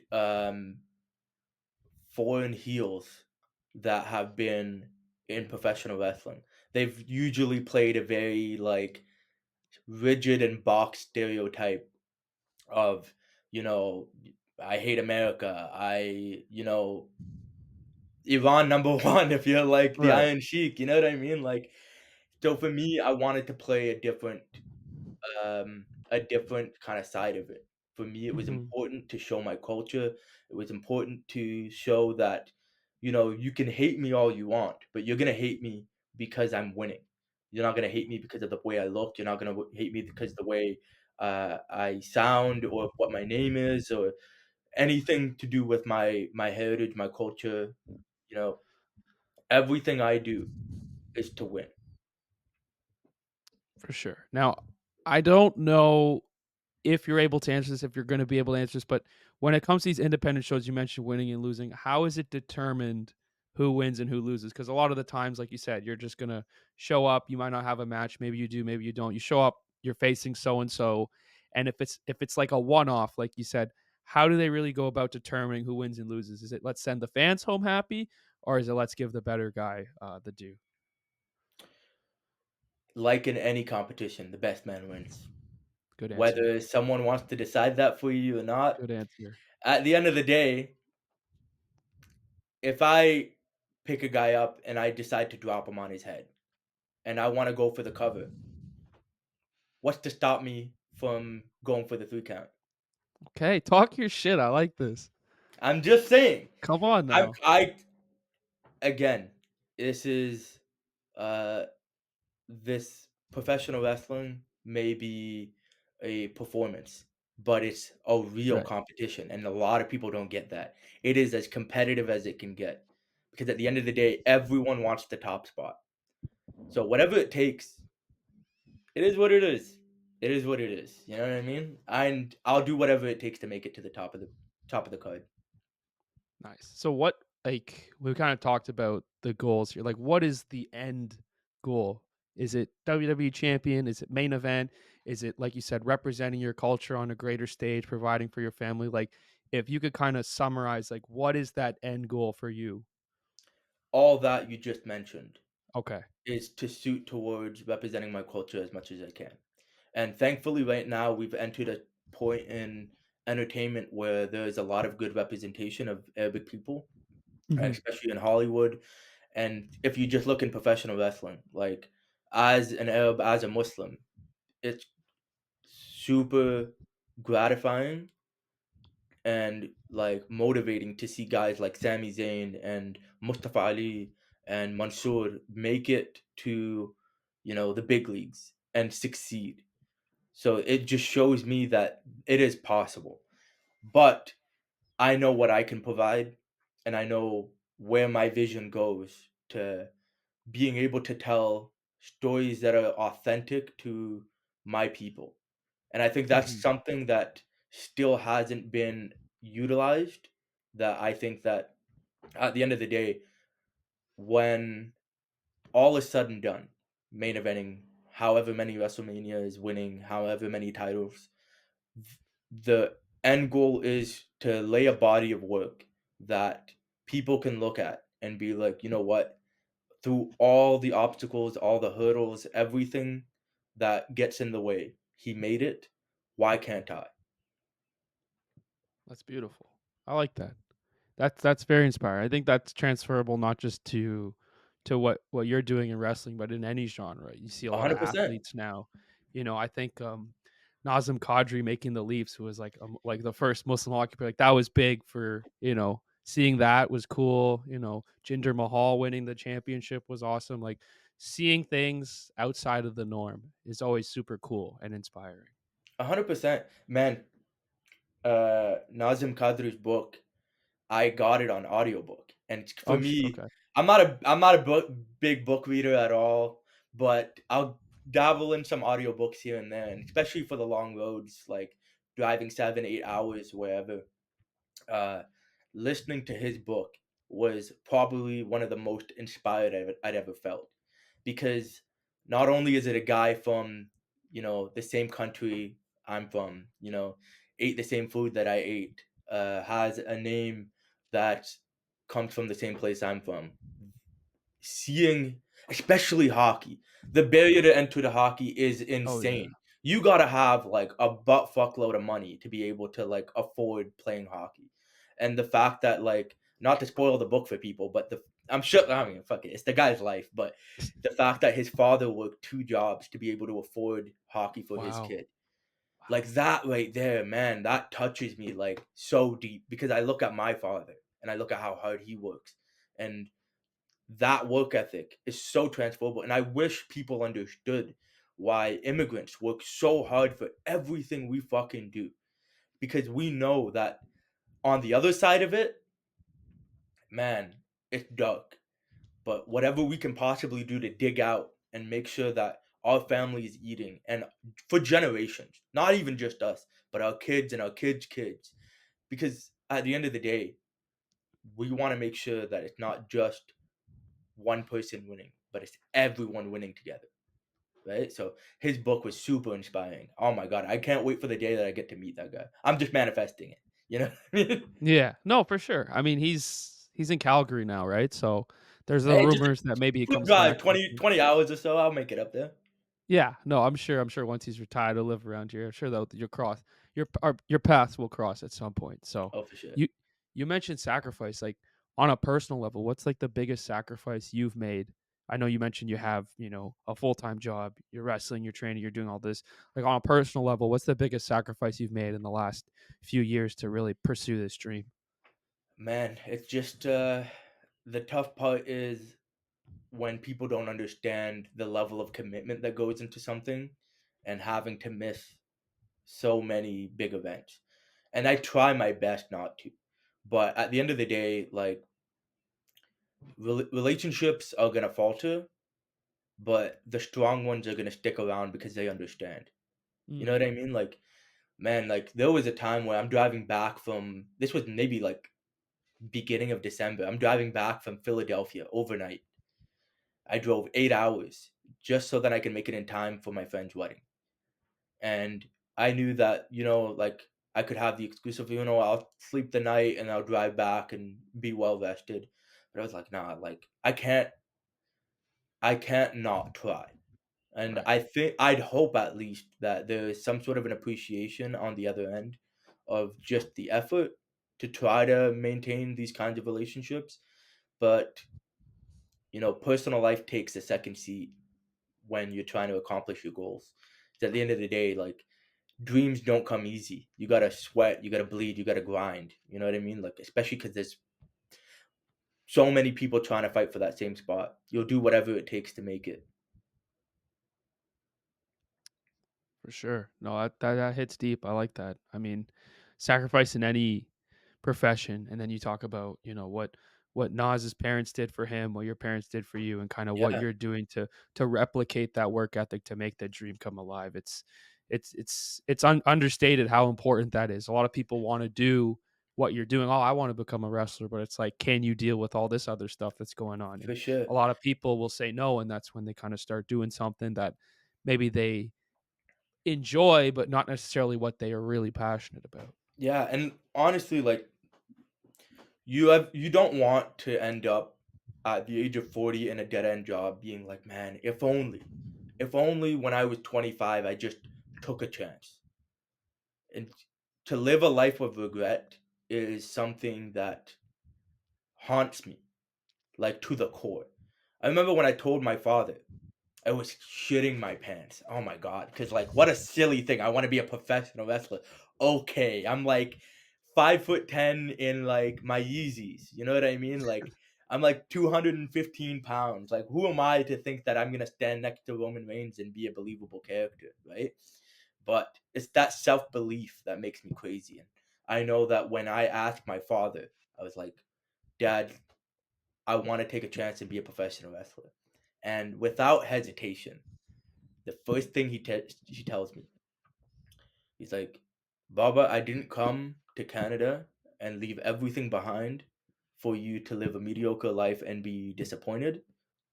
foreign heels that have been in professional wrestling. They've usually played a very like rigid and box stereotype of, you know, I hate America. Iran number one if you're like the Right. Iron Sheik, you know what I mean? Like, so for me, I wanted to play a different kind of side of it. For me, it was Mhm. important to show my culture. It was important to show that, you can hate me all you want, but you're gonna hate me because I'm winning. You're not gonna hate me because of the way I look. You're not gonna hate me because of the way I sound or what my name is or anything to do with my heritage, my culture. You know, everything I do is to win. For sure. Now, I don't know if you're able to answer this, if you're going to be able to answer this, but when it comes to these independent shows, you mentioned winning and losing. How is it determined who wins and who loses? Because a lot of the times, like you said, you're just going to show up. You might not have a match. Maybe you do. Maybe you don't. You show up. You're facing so and so, and if it's like a one off, like you said, how do they really go about determining who wins and loses? Is it let's send the fans home happy, or is it let's give the better guy the due? Like in any competition, the best man wins. Good answer. Whether someone wants to decide that for you or not, Good answer. at the end of the day, if I pick a guy up and I decide to drop him on his head and I want to go for the cover, what's to stop me from going for the 3 count? Okay, talk your shit. I like this. I'm just saying. Come on I now. I again, this is uh this professional wrestling may be a performance, but it's a real Right. competition, and a lot of people don't get that. It is as competitive as it can get because at the end of the day, everyone wants the top spot. So whatever it takes, it is what it is. It is what it is. You know what I mean? And I'll do whatever it takes to make it to the top of the card. Nice. So what like we kind of talked about the goals here. Like what is the end goal? Is it WWE champion? Is it main event? Is it like you said representing your culture on a greater stage, providing for your family? Like if you could kind of summarize like what is that end goal for you? All that you just mentioned Okay. is to suit towards representing my culture as much as I can. And thankfully, right now, we've entered a point in entertainment where there's a lot of good representation of Arabic people, Mhm. especially in Hollywood. And if you just look in professional wrestling, like as an Arab, as a Muslim, it's super gratifying and like motivating to see guys like Sami Zayn and Mustafa Ali and Mansoor make it to, the big leagues and succeed. So it just shows me that it is possible. But I know what I can provide and I know where my vision goes to being able to tell stories that are authentic to my people. And I think that's Mhm. something that still hasn't been utilized. That I think that at the end of the day, when all is said and done, main eventing, however many WrestleManias, winning however many titles, the end goal is to lay a body of work that people can look at and be like, you know what? Through all the obstacles, all the hurdles, everything that gets in the way, he made it. Why can't I? That's beautiful. I like that. That's very inspiring. I think that's transferable not just to what you're doing in wrestling, but in any genre. You see a lot of 100%. athletes now. I think Nazem Kadri making the Leafs, who was like the first Muslim hockey player, like that was big for seeing that was cool. Jinder Mahal winning the championship was awesome. Like seeing things outside of the norm is always super cool and inspiring. 100%. Man, Nazim Kadri's book, I got it on audiobook. And for Oh, me, okay. I'm not a big book reader at all, but I'll dabble in some audiobooks here and there, and especially for the long roads, like driving 7, 8 hours wherever. uh, Listening to his book was probably one of the most inspired I'd ever felt because not only is it a guy from the same country I'm from, ate the same food that I ate, has a name that comes from the same place I'm from. Seeing, especially hockey, the barrier to enter the hockey is Oh yeah. insane. You gotta have like a butt fuckload of money to be able to like afford playing hockey. And the fact that like not to spoil the book for people, but the I'm sure I mean fuck it, it's the guy's life, but the fact that his father worked two jobs to be able to afford hockey for his Wow. kid. Like Wow. that right there, man, that touches me like so deep because I look at my father and I look at how hard he works. And that work ethic is so transferable. And I wish people understood why immigrants work so hard for everything we fucking do. Because we know that on the other side of it, man, it's dark. But whatever we can possibly do to dig out and make sure that our family is eating and for generations, not even just us, but our kids and our kids' kids. Because at the end of the day, we want to make sure that it's not just one person winning, but it's everyone winning together. Right? So his book was super inspiring. Oh my god, I can't wait for the day that I get to meet that guy. I'm just manifesting it. You know what I mean? Yeah. No, for sure. I mean, he's in Calgary now, right? So there's the Hey, just rumors that maybe he quick comes drive, back. 20 hours or so. I'll make it up there. Yeah, no, I'm sure once he's retired, he'll live around here. I'm sure that your paths will cross at some point. So, Oh, for sure. you you mentioned sacrifice, like on a personal level. What's like the biggest sacrifice you've made? I know you mentioned you have a full time job, you're wrestling, you're training, you're doing all this. Like on a personal level, what's the biggest sacrifice you've made in the last few years to really pursue this dream? Man, it's just the tough part is when people don't understand the level of commitment that goes into something and having to miss so many big events. And I try my best not to. But at the end of the day, like relationships are going to falter, but the strong ones are going to stick around because they understand. You know Mm. what I mean? Like, man, like there was a time where I'm driving back from this was maybe like beginning of December. I'm driving back from Philadelphia overnight. I drove 8 hours just so that I can make it in time for my friend's wedding. And I knew that, like I could have the exclusive, I'll sleep the night and I'll drive back and be well rested. But I was like, nah, like I can't not try. And Right. I think I'd hope at least that there is some sort of an appreciation on the other end of just the effort to try to maintain these kinds of relationships. But, personal life takes a second seat when you're trying to accomplish your goals. 'Cause at the end of the day, like dreams don't come easy. You gotta sweat, you gotta bleed, you gotta grind. You know what I mean? Like, especially because there's so many people trying to fight for that same spot. You'll do whatever it takes to make it. For sure. No, that hits deep. I like that. I mean, sacrifice in any profession, and then you talk about, what Nas's parents did for him, what your parents did for you, and kind of what Yeah, you're doing to replicate that work ethic to make that dream come alive. It's understated how important that is. A lot of people want to do what you're doing. Oh, I want to become a wrestler, but it's like, can you deal with all this other stuff that's going on? And for sure. a lot of people will say no, and that's when they kind of start doing something that maybe they enjoy, but not necessarily what they are really passionate about. Yeah, and honestly, like you don't want to end up at the age of 40 in a dead end job being like, man, if only when I was 25 I just took a chance. And to live a life of regret is something that haunts me like to the core. I remember when I told my father I was shitting my pants. Oh my god, because like what a silly thing. I want to be a professional wrestler. Okay, I'm like 5'10" in like my Yeezys. You know what I mean? Like I'm like 215 pounds. Like who am I to think that I'm gonna stand next to Roman Reigns and be a believable character, right? But it's that self belief that makes me crazy. And I know that when I asked my father, I was like, Dad, I want to take a chance and be a professional wrestler. And without hesitation, the first thing he tells me, he's like, Baba, I didn't come to Canada and leave everything behind for you to live a mediocre life and be disappointed.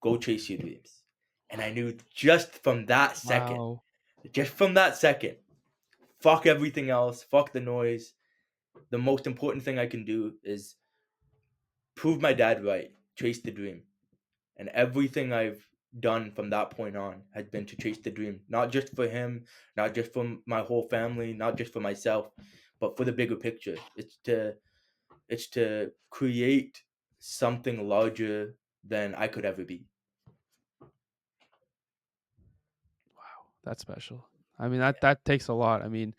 Go chase your dreams. And I knew Wow. just from that second, fuck everything else, fuck the noise. The most important thing I can do is prove my dad right, chase the dream. And everything I've done from that point on has been to chase the dream, not just for him, not just for my whole family, not just for myself, but for the bigger picture. It's to create something larger than I could ever be. Wow, that's special. I mean, that takes a lot. I mean,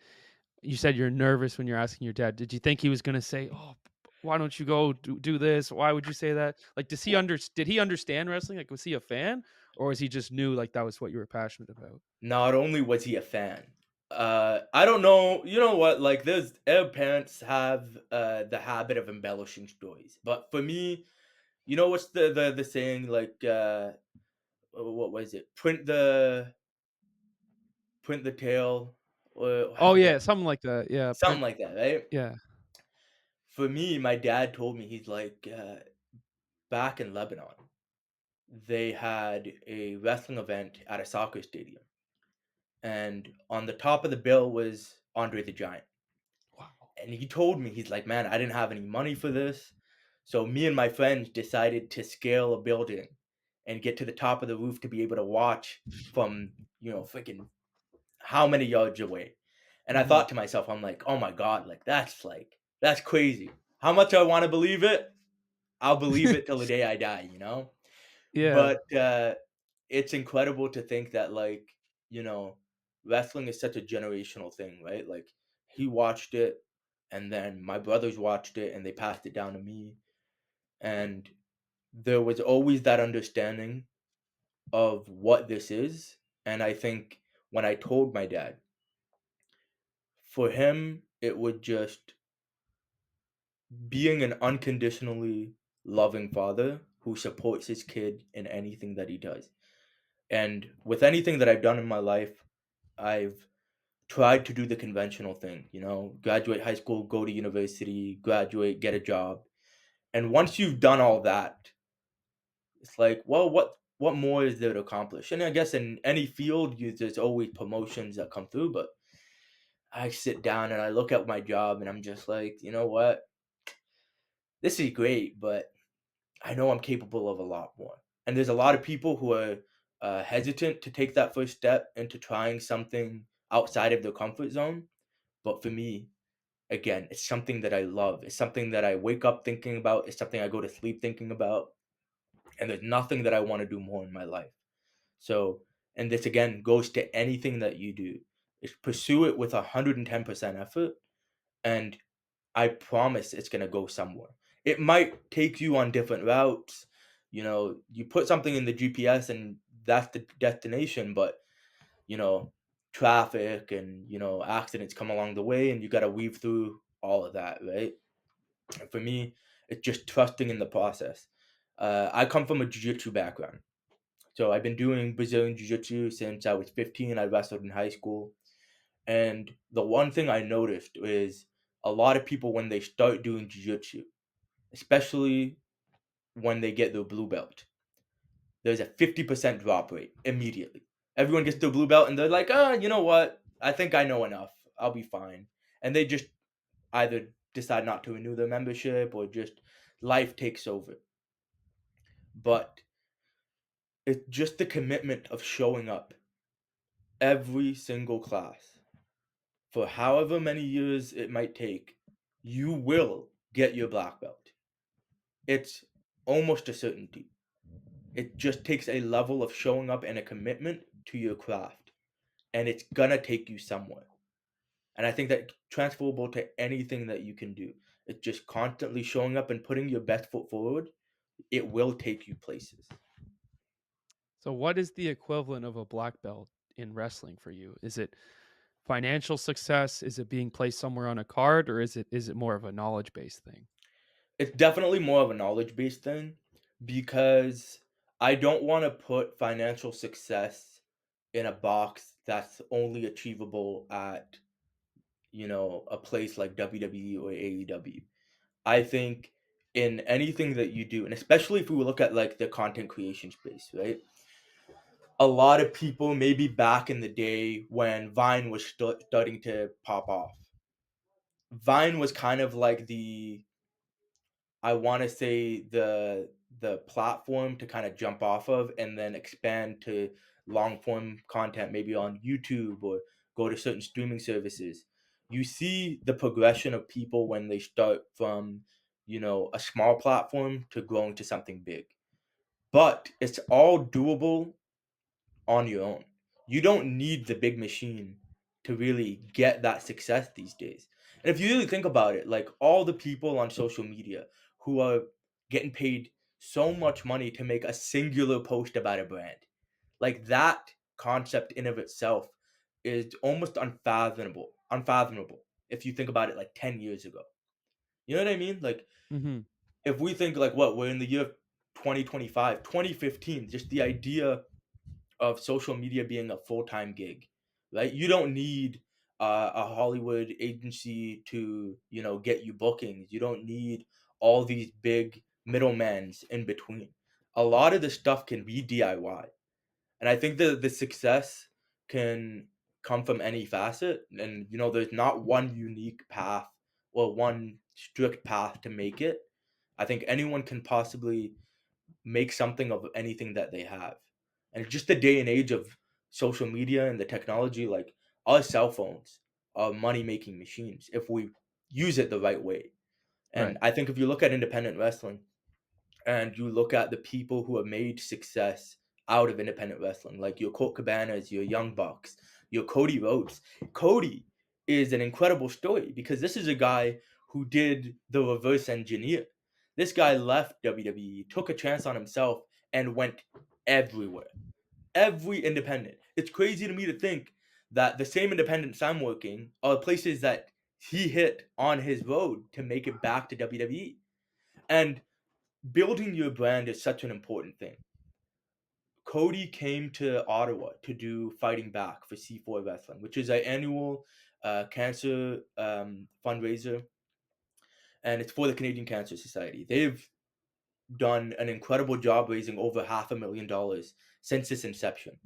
you said you're nervous when you're asking your dad. Did you think he was gonna say, "Oh, why don't you go do this? Why would you say that?" Like, did he understand wrestling? Like, was he a fan, or was he just knew like that was what you were passionate about? Not only was he a fan, I don't know. You know what? Like, there's parents have the habit of embellishing stories, but for me, you know what's the saying? Like, what was it? Print the tail, or I Oh forget, yeah, something like that. Yeah, something like that, right? yeah. For me, my dad told me he's like, back in Lebanon, they had a wrestling event at a soccer stadium, and on the top of the bill was Andre the Giant. Wow. And he told me, he's like, man, I didn't have any money for this. So me and my friends decided to scale a building and get to the top of the roof to be able to watch from, freaking how many yards away. And I Mhm. thought to myself, I'm like, oh my God, that's crazy. How much I want to believe it? I'll believe it till the day I die. Yeah. But it's incredible to think that, like, you know, wrestling is such a generational thing, right? Like, he watched it, and then my brothers watched it, and they passed it down to me. And there was always that understanding of what this is. And I think when I told my dad, for him, it would just being an unconditionally loving father who supports his kid in anything that he does. And with anything that I've done in my life, I've tried to do the conventional thing, graduate high school, go to university, graduate, get a job. And once you've done all that, it's like, well, what more is there to accomplish? And I guess in any field, there's always promotions that come through, but I sit down and I look at my job and I'm just like, you know what? This is great, but I know I'm capable of a lot more. And there's a lot of people who are hesitant to take that first step into trying something outside of their comfort zone. But for me, again, it's something that I love. It's something that I wake up thinking about. It's something I go to sleep thinking about. And there's nothing that I want to do more in my life. So, and this again goes to anything that you do. Is pursue it with 110% effort, and I promise it's gonna go somewhere. It might take you on different routes. You put something in the GPS and that's the destination, but you know, traffic and accidents come along the way, and you got to weave through all of that, right? And for me, it's just trusting in the process. I come from a jiu-jitsu background, so I've been doing Brazilian jiu-jitsu since I was 15. I wrestled in high school, and the one thing I noticed is a lot of people when they start doing jiu-jitsu, especially when they get their blue belt, there's a 50% drop rate immediately. Everyone gets their blue belt and they're like, you know what? I think I know enough. I'll be fine. And they just either decide not to renew their membership or just life takes over. But it's just the commitment of showing up every single class for however many years it might take. You will get your black belt. It's almost a certainty. It just takes a level of showing up and a commitment to your craft, and it's gonna take you somewhere. And I think that transferable to anything that you can do. It's just constantly showing up and putting your best foot forward. It will take you places. So what is the equivalent of a black belt in wrestling for you? Is it financial success? Is it being placed somewhere on a card, or is it more of a knowledge based thing? It's definitely more of a knowledge based thing because I don't want to put financial success in a box that's only achievable at, a place like WWE or AEW. I think in anything that you do, and especially if we look at like the content creation space, right? A lot of people, maybe back in the day when Vine was starting to pop off, Vine was kind of like I want to say, the platform to kind of jump off of and then expand to long form content, maybe on YouTube or go to certain streaming services. You see the progression of people when they start from, a small platform to growing to something big. But it's all doable on your own. You don't need the big machine to really get that success these days. And if you really think about it, like all the people on social media who are getting paid so much money to make a singular post about a brand, like that concept in of itself is almost unfathomable if you think about it like 10 years ago. You know what I mean? Like Hmm. if we think like what we're in the year of 2025, 2015, just the idea of social media being a full-time gig, right? You don't need a Hollywood agency to, get you bookings. You don't need all these big middlemans in between. A lot of the stuff can be DIY. And I think the success can come from any facet. And, there's not one unique path or one strict path to make it. I think anyone can possibly make something of anything that they have. And just the day and age of social media and the technology, like our cell phones are money making machines if we use it the right way. And Right. I think if you look at independent wrestling and you look at the people who have made success out of independent wrestling, like your Colt Cabanas, your Young Bucks, your Cody Rhodes. Cody is an incredible story because this is a guy who did the reverse engineer. This guy left WWE, took a chance on himself, and went everywhere. Every independent. It's crazy to me to think that the same independents I'm working are places that he hit on his road to make it back to WWE. And building your brand is such an important thing. Cody came to Ottawa to do Fighting Back for C4 Wrestling, which is an annual cancer fundraiser, and it's for the Canadian Cancer Society. They've done an incredible job raising over $500,000 since its inception.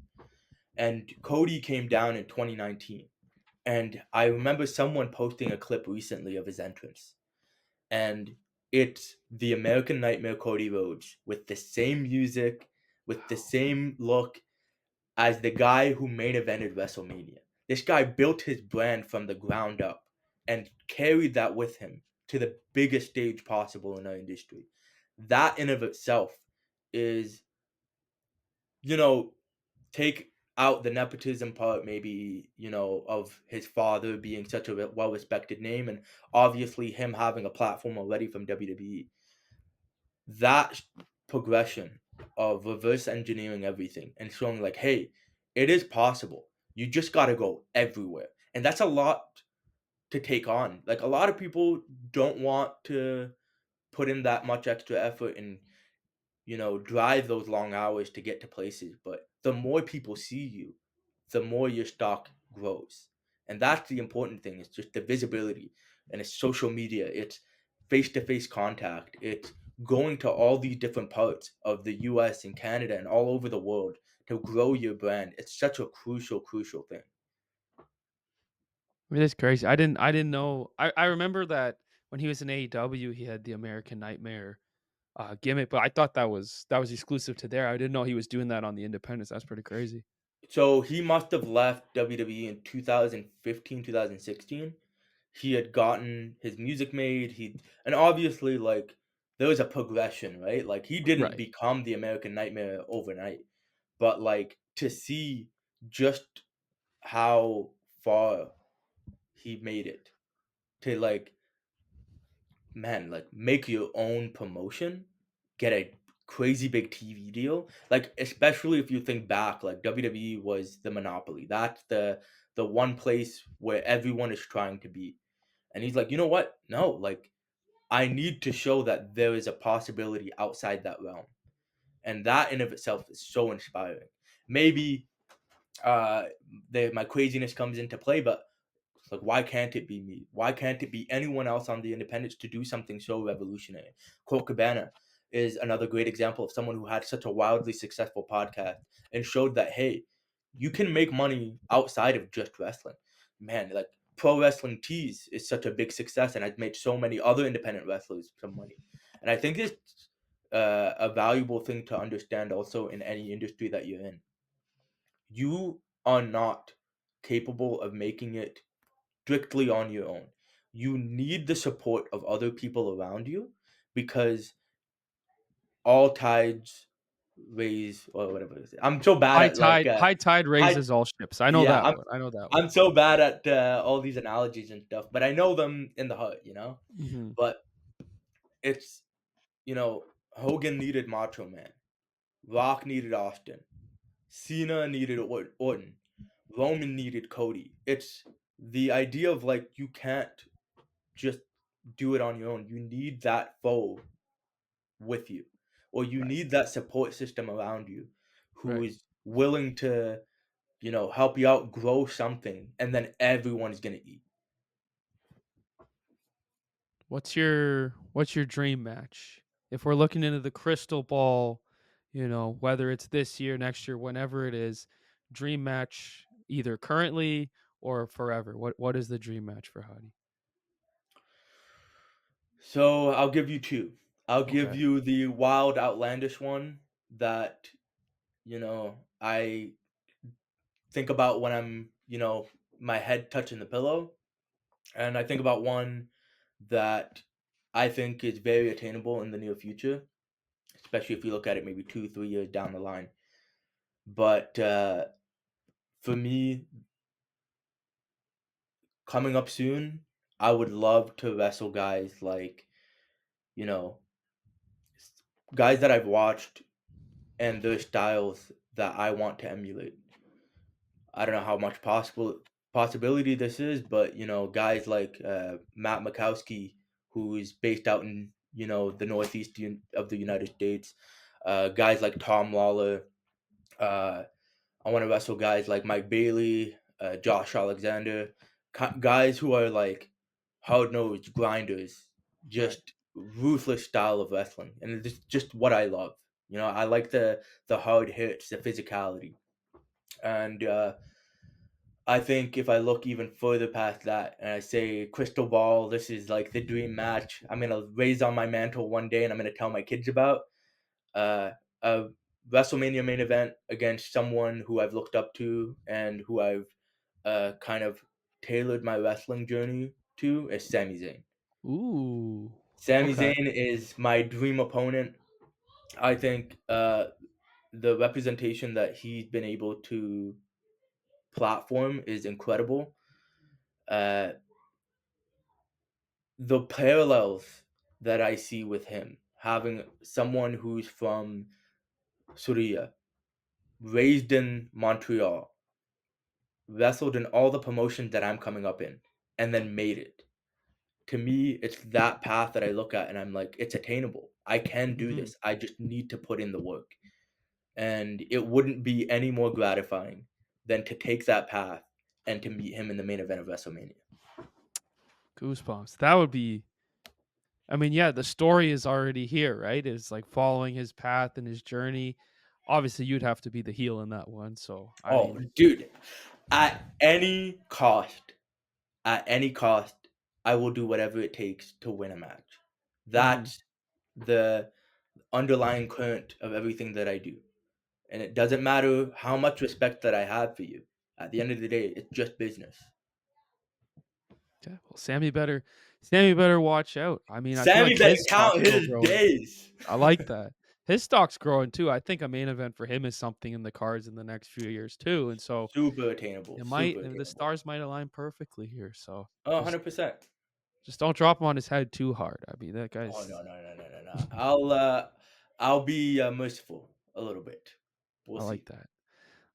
And Cody came down in 2019. And I remember someone posting a clip recently of his entrance. And it's the American Nightmare Cody Rhodes with the same music, with the same look as the guy who main evented WrestleMania. This guy built his brand from the ground up and carried that with him to the biggest stage possible in our industry. That in of itself is, you know, take out the nepotism part, maybe, of his father being such a well respected name and obviously him having a platform already from WWE. That progression of reverse engineering everything and showing like, hey, it is possible. You just got to go everywhere. And that's a lot to take on. Like a lot of people don't want to put in that much extra effort and, drive those long hours to get to places. But the more people see you, the more your stock grows. And that's the important thing. It's just the visibility and it's social media. It's face to face contact. It's going to all these different parts of the US and Canada and all over the world to grow your brand. It's such a crucial, crucial thing. It is crazy. I didn't know. I remember that when he was in AEW, he had the American Nightmare gimmick, but I thought that was exclusive to there. I didn't know he was doing that on the independents. That's pretty crazy. So he must have left WWE in 2015, 2016. He had gotten his music made. And obviously like there was a progression, right? Like he didn't Right. become the American Nightmare overnight. But like to see just how far he made it to like, man, like make your own promotion, get a crazy big TV deal. Like especially if you think back, like WWE was the monopoly. That's the one place where everyone is trying to be. And he's like, you know what? No, like I need to show that there is a possibility outside that realm. And that in of itself is so inspiring. Maybe uh my craziness comes into play, but like, why can't it be me? Why can't it be anyone else on the independents to do something so revolutionary? Colt Cabana is another great example of someone who had such a wildly successful podcast and showed that, hey, you can make money outside of just wrestling. Man, like pro wrestling tees is such a big success and has made so many other independent wrestlers some money. And I think this a valuable thing to understand also in any industry that you're in. You are not capable of making it strictly on your own. You need the support of other people around you because all tides raise or whatever it is. I'm so bad at like High tide high raises all ships. I know yeah, that one. I know that one. I'm so bad at all these analogies and stuff, but I know them in the heart, you know? Mhm. But it's, you know, Hogan needed Macho Man. Rock needed Austin. Cena needed Orton. Roman needed Cody. It's the idea of like you can't just do it on your own. You need that foe with you, or you Right. need that support system around you who Right. is willing to, help you out, grow something, and then everyone's gonna eat. What's your dream match? If we're looking into the crystal ball, whether it's this year, next year, whenever it is, dream match either currently or forever. What is the dream match for Hadi? So I'll give you two. I'll give Okay. you the wild, outlandish one that I think about when I'm, my head touching the pillow. And I think about one that I think is very attainable in the near future, especially if you look at it maybe 2, 3 years down the line. But for me, coming up soon, I would love to wrestle guys like, you know, guys that I've watched and their styles that I want to emulate. I don't know how much possibility this is, but guys like Matt Makowski, who is based out in the northeast of the United States, guys like Tom Lawler. Uh, I want to wrestle guys like Mike Bailey, Josh Alexander, guys who are like hard nosed grinders, Right. just ruthless style of wrestling, and it's just what I love. I like the hard hits, the physicality, and I think if I look even further past that and I say crystal ball, this is like the dream match. I'm gonna raise on my mantle one day and I'm gonna tell my kids about a WrestleMania main event against someone who I've looked up to and who I've kind of tailored my wrestling journey to is Sami Zayn. Ooh. Sami Okay. Zayn is my dream opponent. I think the representation that he's been able to platform is incredible. Uh, the parallels that I see with him, having someone who's from Surya, raised in Montreal, wrestled in all the promotions that I'm coming up in, and then made it. To me, it's that path that I look at and I'm like, it's attainable. I can do Mhm. this. I just need to put in the work. And it wouldn't be any more gratifying than to take that path and to meet him in the main event of WrestleMania. Goosebumps. That would be I mean, yeah, the story is already here, right? It's like following his path and his journey. Obviously, you'd have to be the heel in that one. So, I Oh, mean, dude, at any cost, at any cost, I will do whatever it takes to win a match. mhm. That's the underlying current of everything that I do. And it doesn't matter how much respect that I have for you. At the end of the day, it's just business. Yeah, well, Sammy better watch out. I mean, I feel Sammy like better his stock's count still his growing. days. I like that. His stock's growing too. I think a main event for him is something in the cards in the next few years too. And so Super attainable. Super the attainable. stars might align perfectly here. So Oh, just 100%. just don't drop him on his head too hard. I mean, that Oh, guy's no, no, no, no, no, no. I'll be merciful a little bit. We'll I like see. that.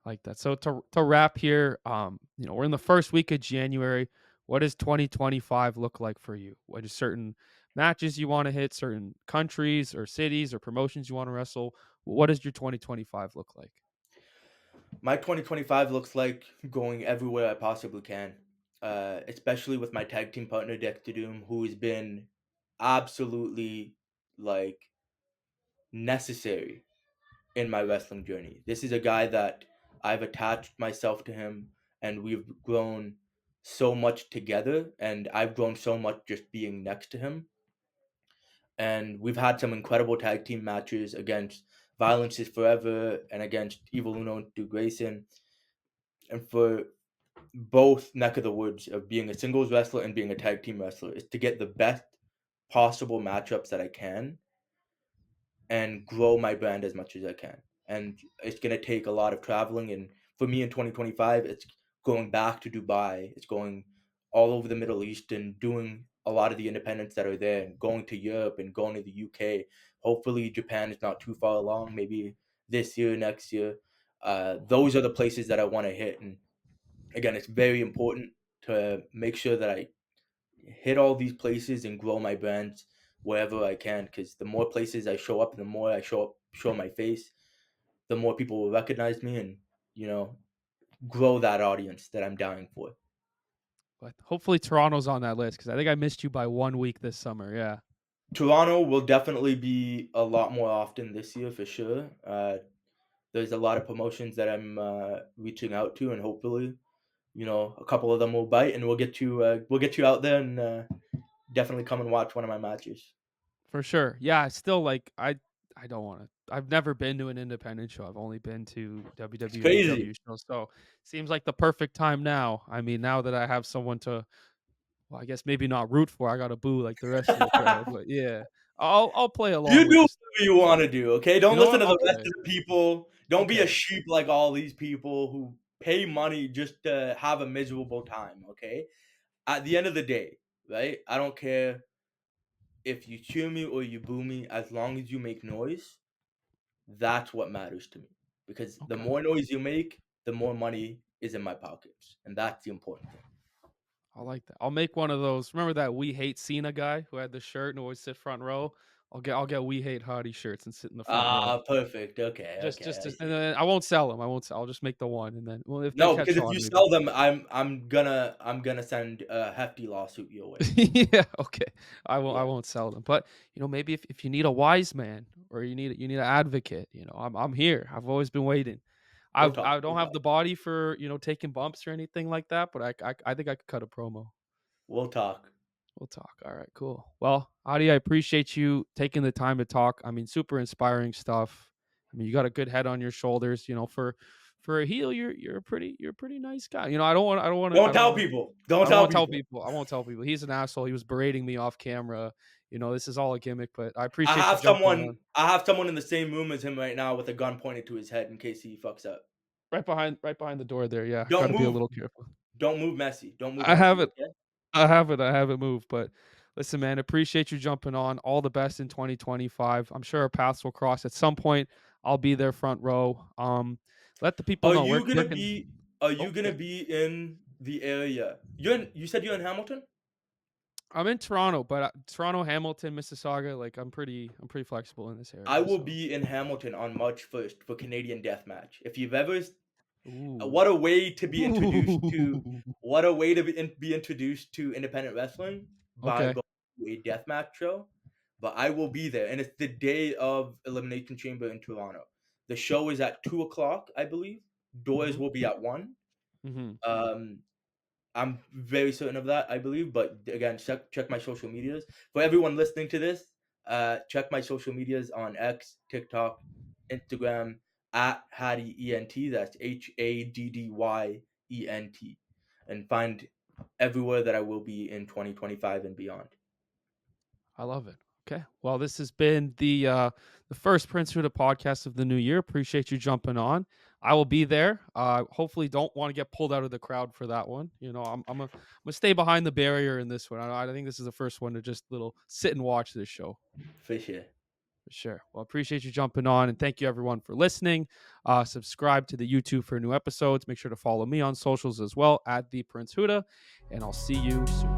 Like that. So to wrap here, we're in the first week of January. What does 2025 look like for you? What are certain matches you want to hit, certain countries or cities or promotions you want to wrestle? What does your 2025 look like? My 2025 looks like going everywhere I possibly can, especially with my tag team partner Dexter Doom, who has been absolutely like necessary in my wrestling journey. This is a guy that I've attached myself to him, and we've grown so much together, and I've grown so much just being next to him. and we've had some incredible tag team matches against Violence is Forever and against Evil Uno and Stu Grayson. And for both neck of the woods of being a singles wrestler and being a tag team wrestler is to get the best possible matchups that I can and grow my brand as much as I can. And it's going to take a lot of traveling. And for me in 2025, it's going back to Dubai. It's going all over the Middle East and doing a lot of the independents that are there and going to Europe and going to the UK. Hopefully, Japan is not too far along. Maybe this year, next year. Those are the places that I want to hit. And again, it's very important to make sure that I hit all these places and grow my brand wherever I can. Because the more places I show up, and the more I show my face, the more people will recognize me, and you know, grow that audience that I'm dying for. But hopefully Toronto's on that list because I think I missed you by 1 week this summer. Yeah, Toronto will definitely be a lot more often this year for sure. There's a lot of promotions that I'm reaching out to, and hopefully, a couple of them will bite, and we'll get you out there and definitely come and watch one of my matches. for sure. Yeah, I still like I don't want to. I've never been to an independent show. I've only been to It's WW crazy. shows. So seems like the perfect time now. I mean, now that I have someone to, well, I guess maybe not root for. I got to boo like the rest of the crowd. But yeah, I'll play along You with do this. whatever you want to do, okay? You Don't know listen what? to the rest Okay, of the people. Don't be a okay, sheep like all these people who pay money just to have a miserable time, okay? At the end of the day, right? I don't care if you cheer me or you boo me, as long as you make noise, that's what matters to me. Because the okay. more noise you make, the more money is in my pockets. And that's the important thing. I like that. I'll make one of those. Remember that We Hate Cena guy who had the shirt and always sit front row? I'll get We Hate Hardy shirts and sit in the front row. Ah, perfect. Okay, Just okay, just I and see. then I won't sell them. I won't sell. I'll just make the one, and then well, if they No, catch because if on, you maybe. sell them, I'm gonna send a hefty lawsuit your way. Yeah, okay. I Yeah, won't sell them. But maybe if you need a wise man or you need an advocate, I'm here. I've always been waiting. we'll talk. I don't We'll have talk. the body for taking bumps or anything like that, but I think I could cut a promo. We'll talk. We'll talk. All right, cool. Well, Adi, I appreciate you taking the time to talk. I mean, super inspiring stuff. I mean, you got a good head on your shoulders. For a heel, you're a pretty nice guy. Don't I don't tell want to. people. Don't I tell won't tell people. people. I won't tell people. He's an asshole. He was berating me off camera. This is all a gimmick, but I I appreciate you have jumping someone. on I have someone in the same room as him right now with a gun pointed to his head in case he fucks up. right behind the door there. Yeah, got Don't to be a move. little careful. Don't move, messy. Don't move, I have messy. it. Okay. I haven't moved, but listen, man, appreciate you jumping on. All the best in 2025. I'm sure our paths will cross at some point. I'll be there front row. Let the people Are know where you where gonna can. be? Are you Oh, gonna yeah. be in the area? You said you're in Hamilton. I'm in Toronto, but Toronto, Hamilton, Mississauga. Like I'm pretty flexible in this I area. will So, be in Hamilton on March 1st for Canadian Deathmatch. If you've ever ooh, what a way to be introduced to ooh. be introduced to independent wrestling by Okay. going to a deathmatch show. But I will be there, and it's the day of Elimination Chamber in Toronto. The show is at 2 o'clock, I believe. Doors Hmm. will be at 1. Hmm. Um, I'm very certain of that, I believe. But again, check my social medias. For everyone listening to this, check my social medias on X, TikTok, Instagram at Haddy ENT. That's HADDYENT, and find everywhere that I will be in 2025 and beyond. I love it. Okay. Well, this has been the first Prince Huda podcast of the new year. Appreciate you jumping on. I will be there. Hopefully, don't want to get pulled out of the crowd for that one. I'm gonna stay behind the barrier in this one. I think this is the first one to just little sit and watch this show. For sure. For sure. Well, appreciate you jumping on, and thank you everyone for listening. Subscribe to the YouTube for new episodes. Make sure to follow me on socials as well at the Prince Huda, and I'll see you soon.